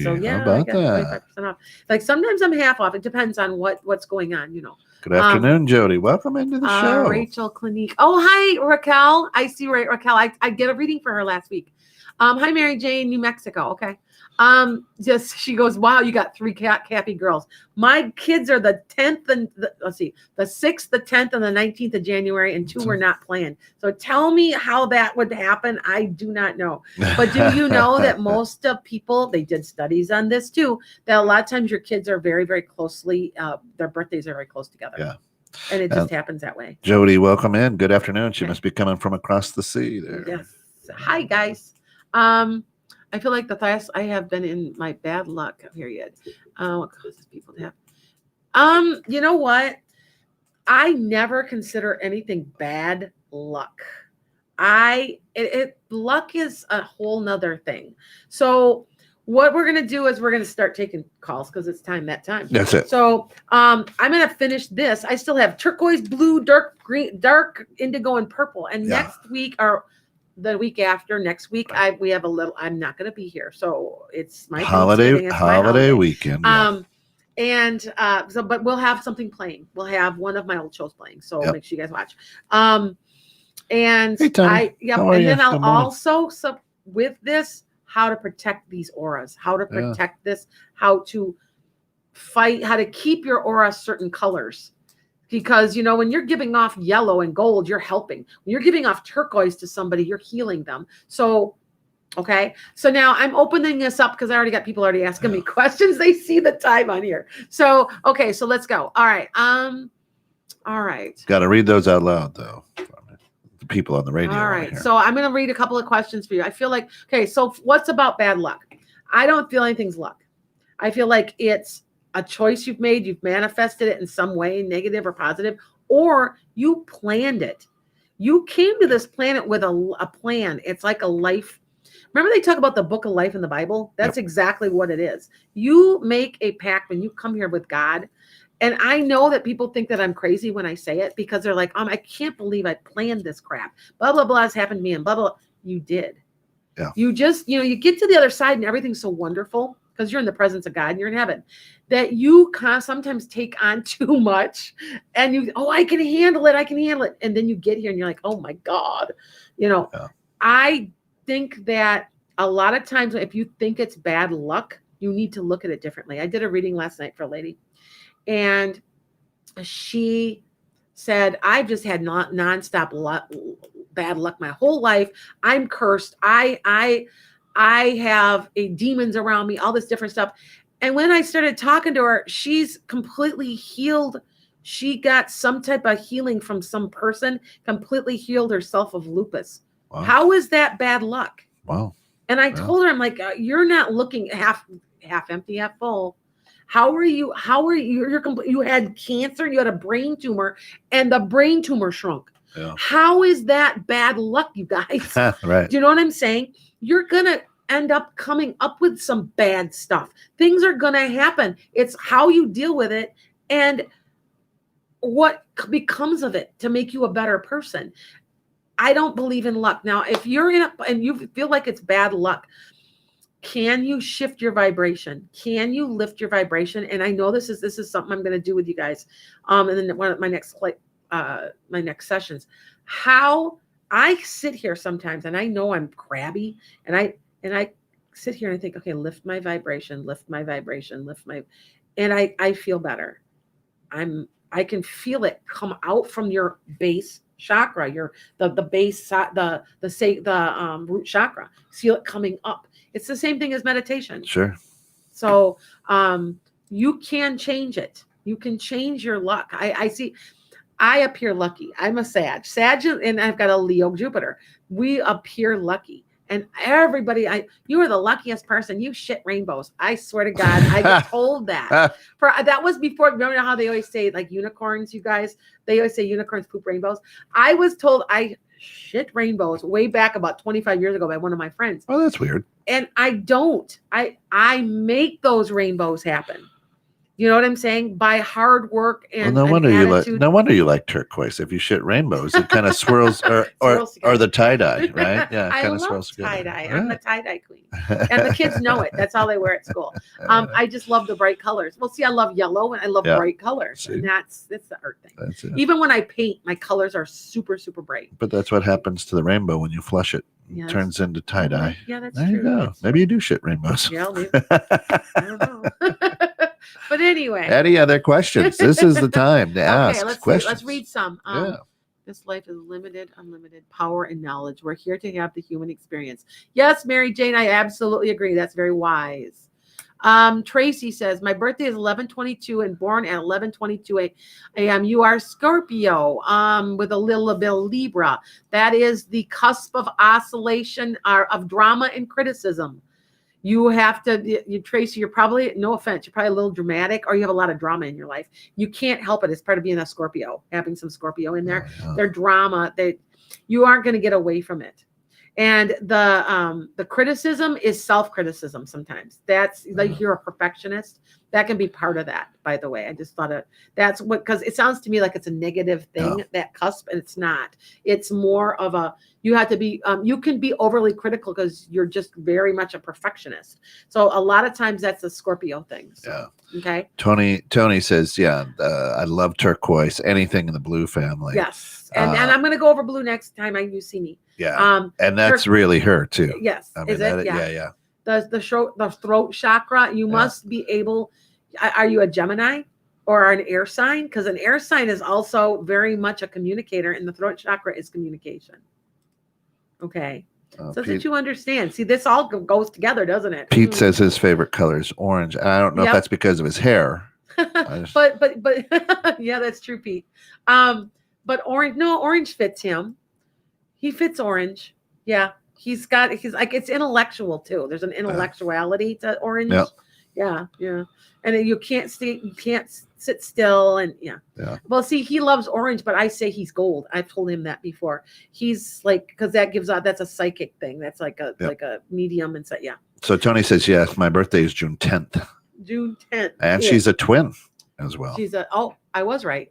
so how about that? 25% off. Like sometimes I'm half off. It depends on what's going on, Good afternoon, Jody. Welcome into the show. Rachel Clinique. Oh, hi, Raquel. I see Raquel. I get a reading for her last week. Hi, Mary Jane, New Mexico. Okay. She goes, wow, you got 3 happy girls. My kids are the 10th and the 6th, the 10th, and the 19th of January, and 2 were not planned. So tell me how that would happen. I do not know. But do you know that most of people, they did studies on this too, that a lot of times your kids are very, very closely, their birthdays are very close together. Yeah. And it just happens that way. Jody, welcome in. Good afternoon. She must be coming from across the sea there. Yes. Hi, guys. I feel like the last I have been in my bad luck period. What causes people to have? You know what? I never consider anything bad luck. Luck is a whole nother thing. So what we're gonna do is we're gonna start taking calls because it's that time. That's it. So I'm gonna finish this. I still have turquoise, blue, dark green, dark indigo, and purple. And next week or the week after, next week, we have a little. I'm not going to be here, so it's my holiday weekend. But we'll have something playing. We'll have one of my old shows playing, so make sure you guys watch. Hey, Tony. Then I'll also with this how to protect these auras, how to protect this, how to fight, how to keep your aura certain colors. Because, when you're giving off yellow and gold, you're helping. When you're giving off turquoise to somebody, you're healing them. So, okay. So now I'm opening this up because I already got people already asking me questions. They see the time on here. So, okay. So let's go. All right. All right. Got to read those out loud, though. The people on the radio. All right. So I'm going to read a couple of questions for you. I feel like, okay. So what's about bad luck? I don't feel anything's luck. I feel like it's a choice you've made, you've manifested it in some way, negative or positive, or you planned it. You came to this planet with a plan. It's like a life. Remember they talk about the book of life in the Bible? That's exactly what it is. You make a pact when you come here with God. And I know that people think that I'm crazy when I say it because they're like, I can't believe I planned this crap. Blah, blah, blah has happened to me and blah, blah, blah. You did. Yeah. You just, you get to the other side and everything's so wonderful because you're in the presence of God and you're in heaven that you sometimes take on too much and I can handle it. I can handle it. And then you get here and you're like, oh my God, I think that a lot of times if you think it's bad luck, you need to look at it differently. I did a reading last night for a lady and she said, I've just had nonstop bad luck my whole life. I'm cursed. I have demons around me, all this different stuff. And when I started talking to her, she's completely healed. She got some type of healing from some person, completely healed herself of lupus. Wow. How is that bad luck? Wow. And I told her, I'm like, you're not looking half empty, half full. How are you? You had cancer, you had a brain tumor, and the brain tumor shrunk. Yeah. How is that bad luck, you guys? Right. Do you know what I'm saying? You're going to end up coming up with some bad stuff. Things are going to happen. It's how you deal with it and what becomes of it to make you a better person. I don't believe in luck. Now, if you're in and you feel like it's bad luck, can you shift your vibration? Can you lift your vibration? And I know this is something I'm going to do with you guys. And then one of my next sessions, how I sit here sometimes and I know I'm crabby and I sit here and I think, okay, lift my vibration, and I feel better. I can feel it come out from your base chakra, the base, the root chakra. Feel it coming up. It's the same thing as meditation. Sure. So you can change it. You can change your luck. I see. I appear lucky. I'm a Sag, and I've got a Leo Jupiter. We appear lucky. And everybody, you are the luckiest person. You shit rainbows. I swear to God, I get told that. That was before. Remember how they always say like unicorns, you guys? They always say unicorns poop rainbows. I was told I shit rainbows way back about 25 years ago by one of my friends. Oh, that's weird. And I don't. I make those rainbows happen. You know what I'm saying? By hard work and no wonder you like turquoise. If you shit rainbows, it kind of swirls or the tie dye, right? Yeah, I love tie dye. I'm the tie dye queen, and the kids know it. That's all they wear at school. I just love the bright colors. Well, see, I love yellow and I love bright colors, see. And that's the art thing. That's it. Even when I paint, my colors are super, super bright. But that's what happens to the rainbow when you flush it. It turns into tie dye. Yeah, that's there true. You go. Maybe you do shit rainbows. Yeah, I don't know. But anyway. Any other questions? This is the time to ask questions. Let's read some. This life is limited, unlimited power and knowledge. We're here to have the human experience. Yes, Mary Jane, I absolutely agree. That's very wise. Tracy says, my birthday is 11/22 and born at 11:22 a.m. You are Scorpio with a little bit of Libra. That is the cusp of oscillation of drama and criticism. You have to, Tracy, you're probably, no offense, you're probably a little dramatic or you have a lot of drama in your life. You can't help it. It's part of being a Scorpio, having some Scorpio in there. Their drama, you aren't going to get away from it. And the criticism is self-criticism sometimes. That's like you're a perfectionist. That can be part of that, by the way. I just thought that's what, because it sounds to me like it's a negative thing, that cusp, and it's not. It's more of you have to be, you can be overly critical because you're just very much a perfectionist. So a lot of times that's a Scorpio thing. So, okay. Tony says, I love turquoise, anything in the blue family. Yes. And I'm going to go over blue next time you see me. Yeah. And that's really her too. Yes. I mean, is it? Yeah. The throat chakra, you must be able, are you a Gemini or an air sign? Because an air sign is also very much a communicator, and the throat chakra is communication. Okay. So that you understand. See, this all goes together, doesn't it? Pete says his favorite color is orange. And I don't know if that's because of his hair. But yeah, that's true, Pete. But orange fits him. He fits orange. Yeah. He's like, it's intellectual too. There's an intellectuality to orange. Yeah. And you can't sit still. And well, see, he loves orange, but I say he's gold. I've told him that before. He's like, because that's a psychic thing. That's like a medium and so So Tony says, yes, my birthday is June 10th. June 10th. And she's a twin as well. I was right.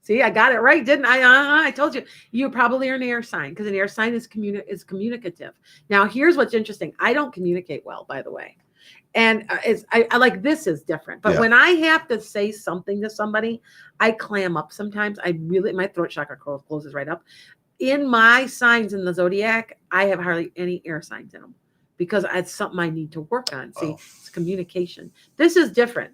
See, I got it right, didn't I? I told you. You probably are an air sign because an air sign is communicative. Now, here's what's interesting. I don't communicate well, by the way. And I like, this is different. But when I have to say something to somebody, I clam up sometimes. My throat chakra closes right up. In my signs in the zodiac, I have hardly any air signs in them because it's something I need to work on. See, it's communication. This is different.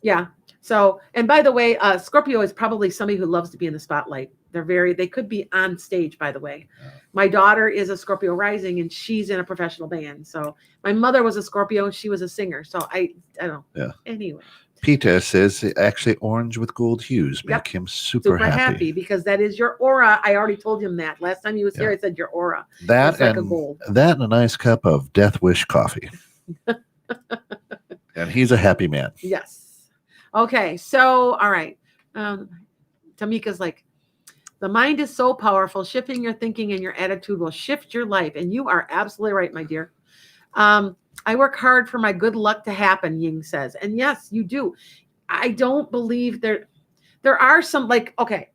Yeah. So, and by the way, Scorpio is probably somebody who loves to be in the spotlight. They could be on stage, by the way. Yeah. My daughter is a Scorpio rising and she's in a professional band. So my mother was a Scorpio and she was a singer. So I don't know. Yeah. Anyway. Peter says actually orange with gold hues make him super happy because that is your aura. I already told him that last time he was here. I said your aura. That it's like a gold. That and a nice cup of Death Wish coffee. And he's a happy man. Yes. Okay. So all right. Tamika's like, the mind is so powerful. Shifting your thinking and your attitude will shift your life. And you are absolutely right, my dear. I work hard for my good luck to happen, Ying says. And yes, you do. I don't believe there are some okay,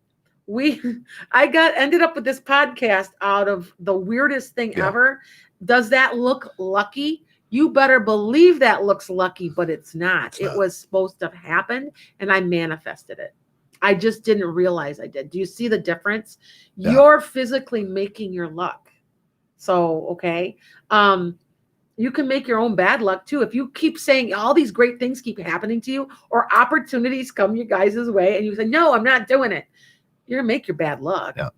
I ended up with this podcast out of the weirdest thing ever. Does that look lucky? You better believe that looks lucky, but it's not. It was supposed to happen and I manifested it. I just didn't realize I did. Do you see the difference? Yeah. You're physically making your luck. So, okay. You can make your own bad luck too. If you keep saying all these great things keep happening to you or opportunities come your guys' way and you say, no, I'm not doing it. You're going to make your bad luck. Yeah.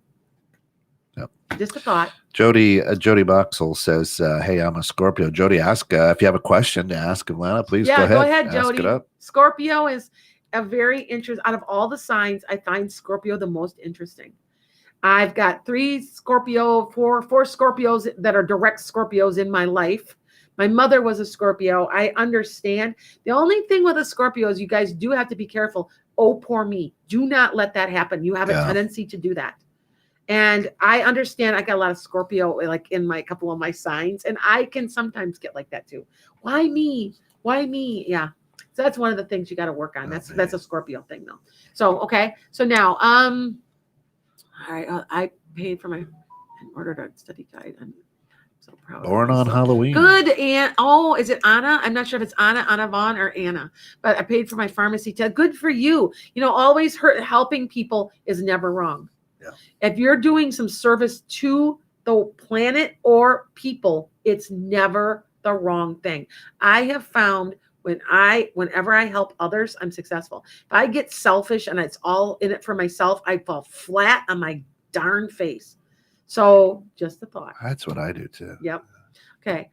Yep. Just a thought. Jody Boxell says, hey, I'm a Scorpio. Jody, ask if you have a question to ask Lana, please go ahead. Go ahead, Jody. Ask it up. Scorpio is a very interesting, out of all the signs, I find Scorpio the most interesting. I've got four Scorpios that are direct Scorpios in my life. My mother was a Scorpio. I understand. The only thing with a Scorpio is you guys do have to be careful. Oh, poor me. Do not let that happen. You have a tendency to do that. And I understand. I got a lot of Scorpio in a couple of my signs, and I can sometimes get like that too. Why me? Why me? Yeah. So that's one of the things you got to work on. That's a Scorpio thing though. So, okay. So now, all right. I paid for in order to study guide. I'm so proud. Born on Halloween. Good. And is it Anna? I'm not sure if it's Anna Vaughn or Anna, but I paid for my pharmacy test. Good for you. Always helping people is never wrong. Yeah. If you're doing some service to the planet or people, it's never the wrong thing. I have found whenever I help others, I'm successful. If I get selfish and it's all in it for myself, I fall flat on my darn face. So just a thought. That's what I do too. Yep. Okay.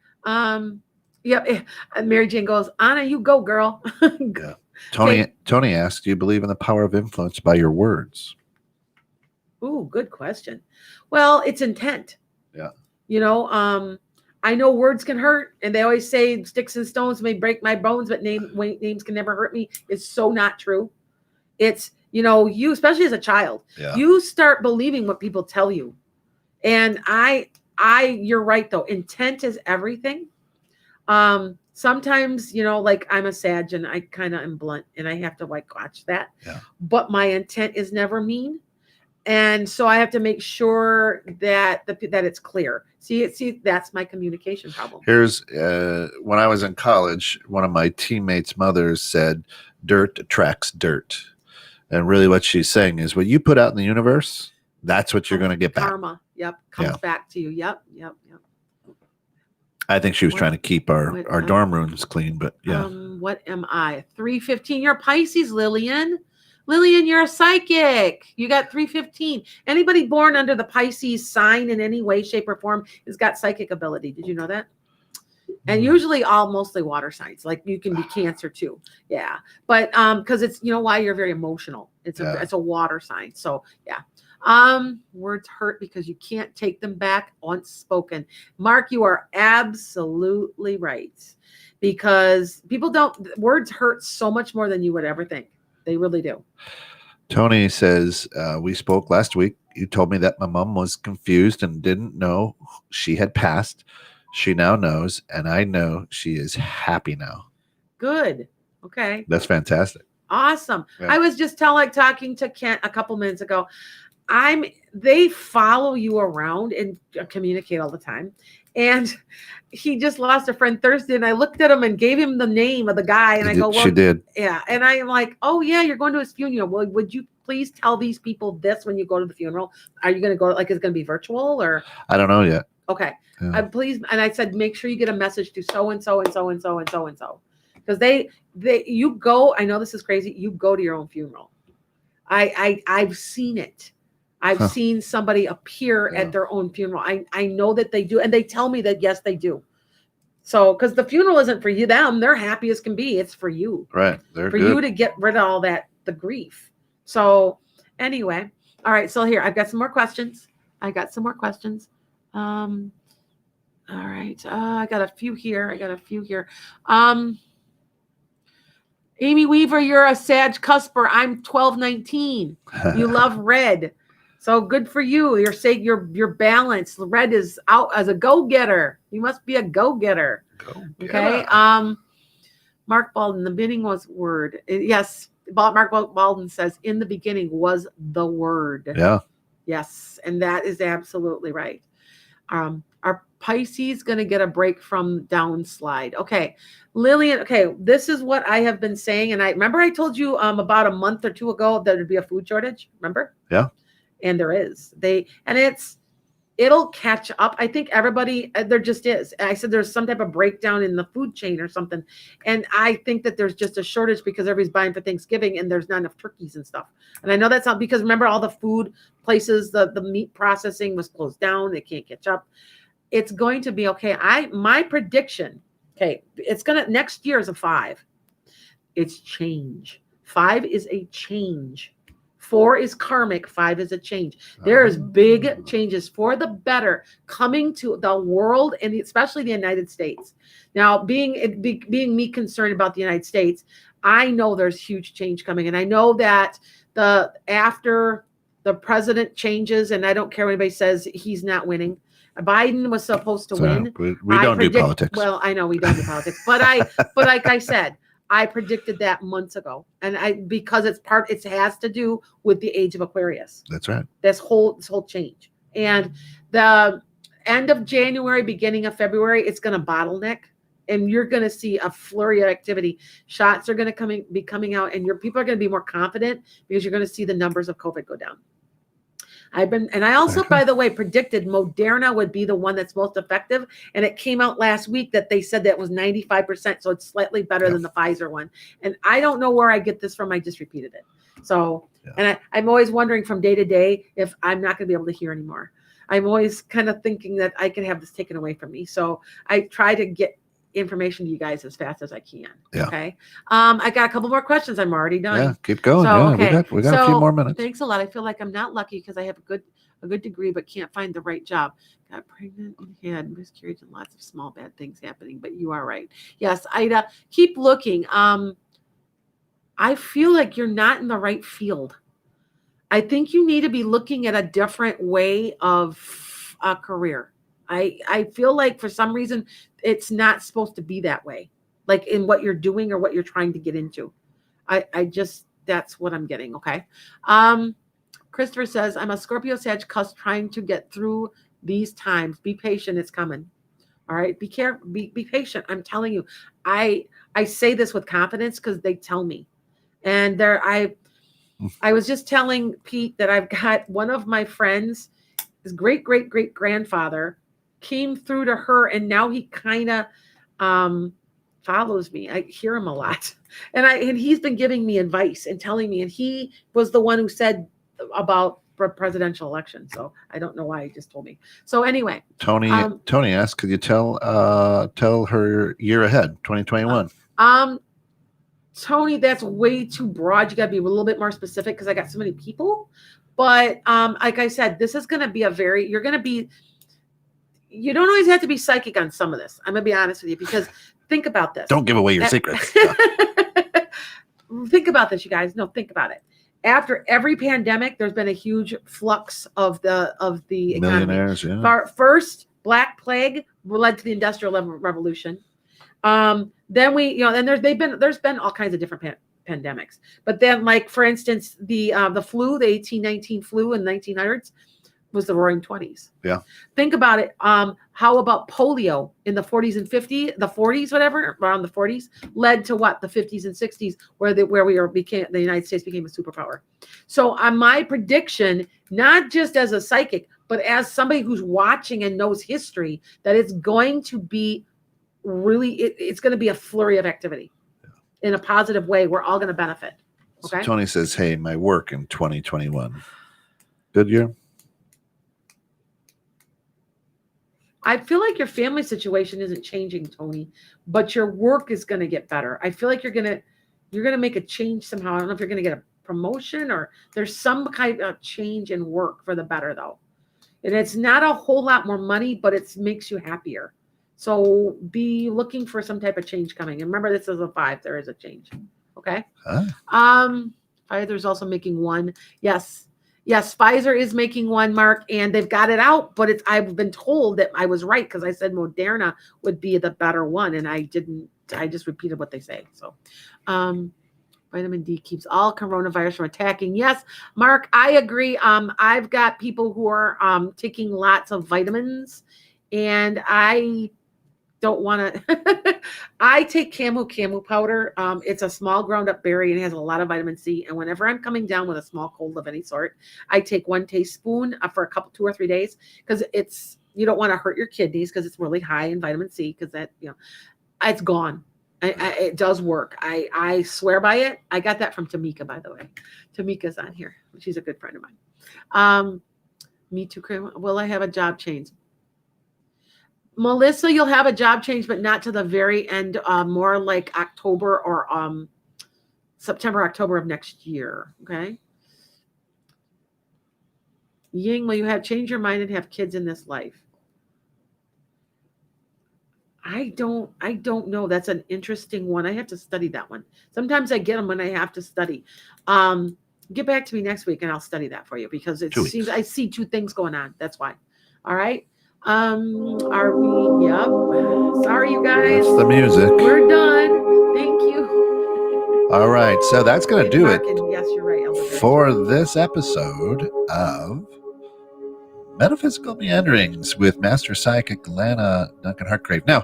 Yep. And Mary Jane goes, Anna, you go, girl. Yeah. Tony asks, do you believe in the power of influence by your words? Ooh, good question. Well, it's intent. Yeah. I know words can hurt, and they always say sticks and stones may break my bones, but names can never hurt me. It's so not true. It's, you, especially as a child, you start believing what people tell you. And you're right though. Intent is everything. Sometimes, I'm a Sag and I kind of am blunt and I have to watch that, but my intent is never mean. And so I have to make sure that it's clear. See, that's my communication problem. Here's when I was in college, one of my teammates' mothers said, "Dirt attracts dirt," and really, what she's saying is, what you put out in the universe, that's what you're going to get back. Karma, comes back to you. Yep. I think she was trying to keep our dorm rooms clean, but yeah. What am I? 315. You're Pisces, Lillian. Lillian, you're a psychic. You got 315. Anybody born under the Pisces sign in any way, shape, or form has got psychic ability. Did you know that? And usually mostly water signs. Like you can be Cancer too. Yeah. But because it's, why you're very emotional. It's a water sign. So yeah. Words hurt because you can't take them back once spoken. Mark, you are absolutely right. Because words hurt so much more than you would ever think. They really do. Tony says, we spoke last week. You told me that my mom was confused and didn't know she had passed. She now knows, and I know she is happy now. Good. Okay. That's fantastic. Awesome. Yeah. I was just talking to Kent a couple minutes ago. They follow you around and communicate all the time. And he just lost a friend Thursday, and I looked at him and gave him the name of the guy. And I go, well, she did. Yeah. And I'm like, oh yeah, you're going to his funeral. Well, would you please tell these people this when you go to the funeral? Are you going to go, is it going to be virtual or? I don't know yet. Okay. Yeah. Please. And I said, make sure you get a message to so-and-so and so-and-so and so-and-so. Because you go, I know this is crazy. You go to your own funeral. I've seen it. I've seen somebody appear at their own funeral. I know that they do. And they tell me that, yes, they do. So, because the funeral isn't for you, them, they're happy as can be. It's for you. Right. They're for good. you to get rid of all that, the grief. So anyway, all right. So here, I've got some more questions. All right. I got a few here. Amy Weaver, you're a Sag Cusper. I'm 1219. You love red. So good for you. You're saying you're balanced. Red is out as a go-getter. You must be a go-getter. Okay. Mark Balden, the beginning was word. Yes. Mark Balden says, in the beginning was the word. Yeah. Yes. And that is absolutely right. Are Pisces going to get a break from downslide? Okay. Lillian, okay, this is what I have been saying. And I remember I told you about a month or two ago that there'd be a food shortage. Remember? Yeah. And there is. It'll catch up. I think everybody, there just is. I said there's some type of breakdown in the food chain or something. And I think that there's just a shortage because everybody's buying for Thanksgiving and there's not enough turkeys and stuff. And I know that's not because remember all the food places, the meat processing was closed down. They can't catch up. It's going to be okay. My prediction, okay, it's next year is a 5. It's change. 5 is a change. 4 is karmic. 5 is a change. There's big changes for the better coming to the world and especially the United States. Now, being me concerned about the United States, I know there's huge change coming. And I know that after the president changes, and I don't care what anybody says, he's not winning. Biden was supposed to win. We don't do politics. Well, I know we don't do politics, but like I said, I predicted that months ago, and because it has to do with the age of Aquarius. That's right. This whole change, and the end of January, beginning of February, it's going to bottleneck, and you're going to see a flurry of activity. Shots are going to be coming out, and people are going to be more confident because you're going to see the numbers of COVID go down. I also, by the way, predicted Moderna would be the one that's most effective. And it came out last week that they said that was 95%. So it's slightly better than the Pfizer one. And I don't know where I get this from. I just repeated it. So, and I'm always wondering from day to day if I'm not going to be able to hear anymore. I'm always kind of thinking that I can have this taken away from me. So I try to get information to you guys as fast as I can. Yeah. Okay. I got a couple more questions. I'm already done. Yeah, keep going. So, we got a few more minutes. Thanks a lot. I feel like I'm not lucky because I have a good degree, but can't find the right job. Got pregnant and had miscarriage and lots of small bad things happening. But you are right. Yes, Ida, keep looking. I feel like you're not in the right field. I think you need to be looking at a different way of a career. I feel like for some reason it's not supposed to be that way, like in what you're doing or what you're trying to get into. That's what I'm getting. Okay. Christopher says, I'm a Scorpio Sag cusp trying to get through these times. Be patient. It's coming. All right. Be careful. Be patient. I'm telling you, I say this with confidence because they tell me. And I was just telling Pete that I've got one of my friends, his great grandfather came through to her, and now he kind of follows me. I hear him a lot, and he's been giving me advice and telling me, and he was the one who said about presidential election. So I don't know why he just told me. So anyway, Tony asked, could you tell her year ahead, 2021? Tony, that's way too broad. You got to be a little bit more specific because I got so many people. But like I said, this is going to be you don't always have to be psychic on some of this. I'm going to be honest with you because think about this. Don't give away your secrets. Think about this, you guys. No, think about it. After every pandemic, there's been a huge flux of the economy. Millionaires, yeah. First, Black Plague led to the Industrial Revolution. Then there's been all kinds of different pandemics. But then, like for instance, the flu, the 1819 flu in the 1900s, was the Roaring 20s. Yeah. Think about it. How about polio in the 40s and 50s, the 40s, whatever, around the 40s, led to what? The 50s and 60s, where the United States became a superpower. So on my prediction, not just as a psychic, but as somebody who's watching and knows history, that it's going to be it's going to be a flurry of activity in a positive way. We're all going to benefit. Okay. So Tony says, hey, my work in 2021. Good year? I feel like your family situation isn't changing, Tony, but your work is going to get better. I feel like you're going to make a change somehow. I don't know if you're going to get a promotion or there's some kind of change in work for the better though. And it's not a whole lot more money, but it makes you happier. So be looking for some type of change coming. And remember, this is a 5. There is a change. Okay. Pfizer's also making 1. Yes. Yes, Pfizer is making 1, Mark, and they've got it out, but I've been told that I was right because I said Moderna would be the better one, and I didn't. I just repeated what they say. So, vitamin D keeps all coronavirus from attacking. Yes, Mark, I agree. I've got people who are taking lots of vitamins, and I don't want to. I take camu powder. It's a small ground up berry and it has a lot of vitamin C. And whenever I'm coming down with a small cold of any sort, I take 1 teaspoon for 2 or 3 days because you don't want to hurt your kidneys because it's really high in vitamin C because that, it's gone. It does work. I swear by it. I got that from Tamika, by the way. Tamika's on here. She's a good friend of mine. Me too. Will I have a job change? Melissa, you'll have a job change, but not to the very end, more like October or September, October of next year. Okay. Ying, will you change your mind and have kids in this life? I don't know. That's an interesting one. I have to study that one. Sometimes I get them when I have to study. Get back to me next week and I'll study that for you because it seems I see 2 things going on. That's why. All right. Are we? Yep. Sorry, you guys. That's the music. We're done. Thank you. All right. So that's going to do it. Yes, you're right. For this episode of Metaphysical Meanderings with Master Psychic Lana Duncan-Hartgraves. Now,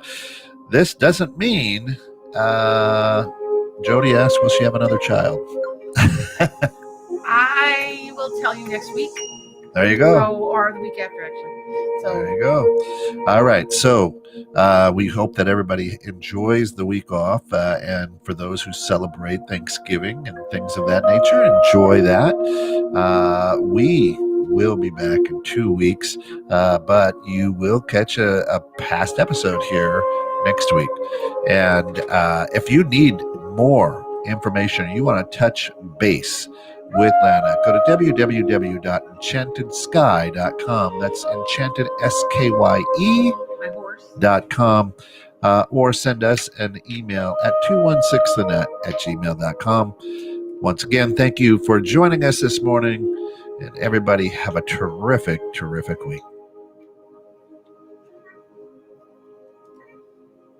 this doesn't mean Jody asked, will she have another child? I will tell you next week. There you go. Or the week after, actually. So. There you go. All right. So we hope that everybody enjoys the week off. And for those who celebrate Thanksgiving and things of that nature, enjoy that. We will be back in 2 weeks, but you will catch a past episode here next week. And if you need more information, you want to touch base with Lana, go to www.enchantedskye.com. That's enchanted, SKYE.com. Or send us an email at 216thenet@gmail.com. Once again, thank you for joining us this morning, and everybody have a terrific, terrific week.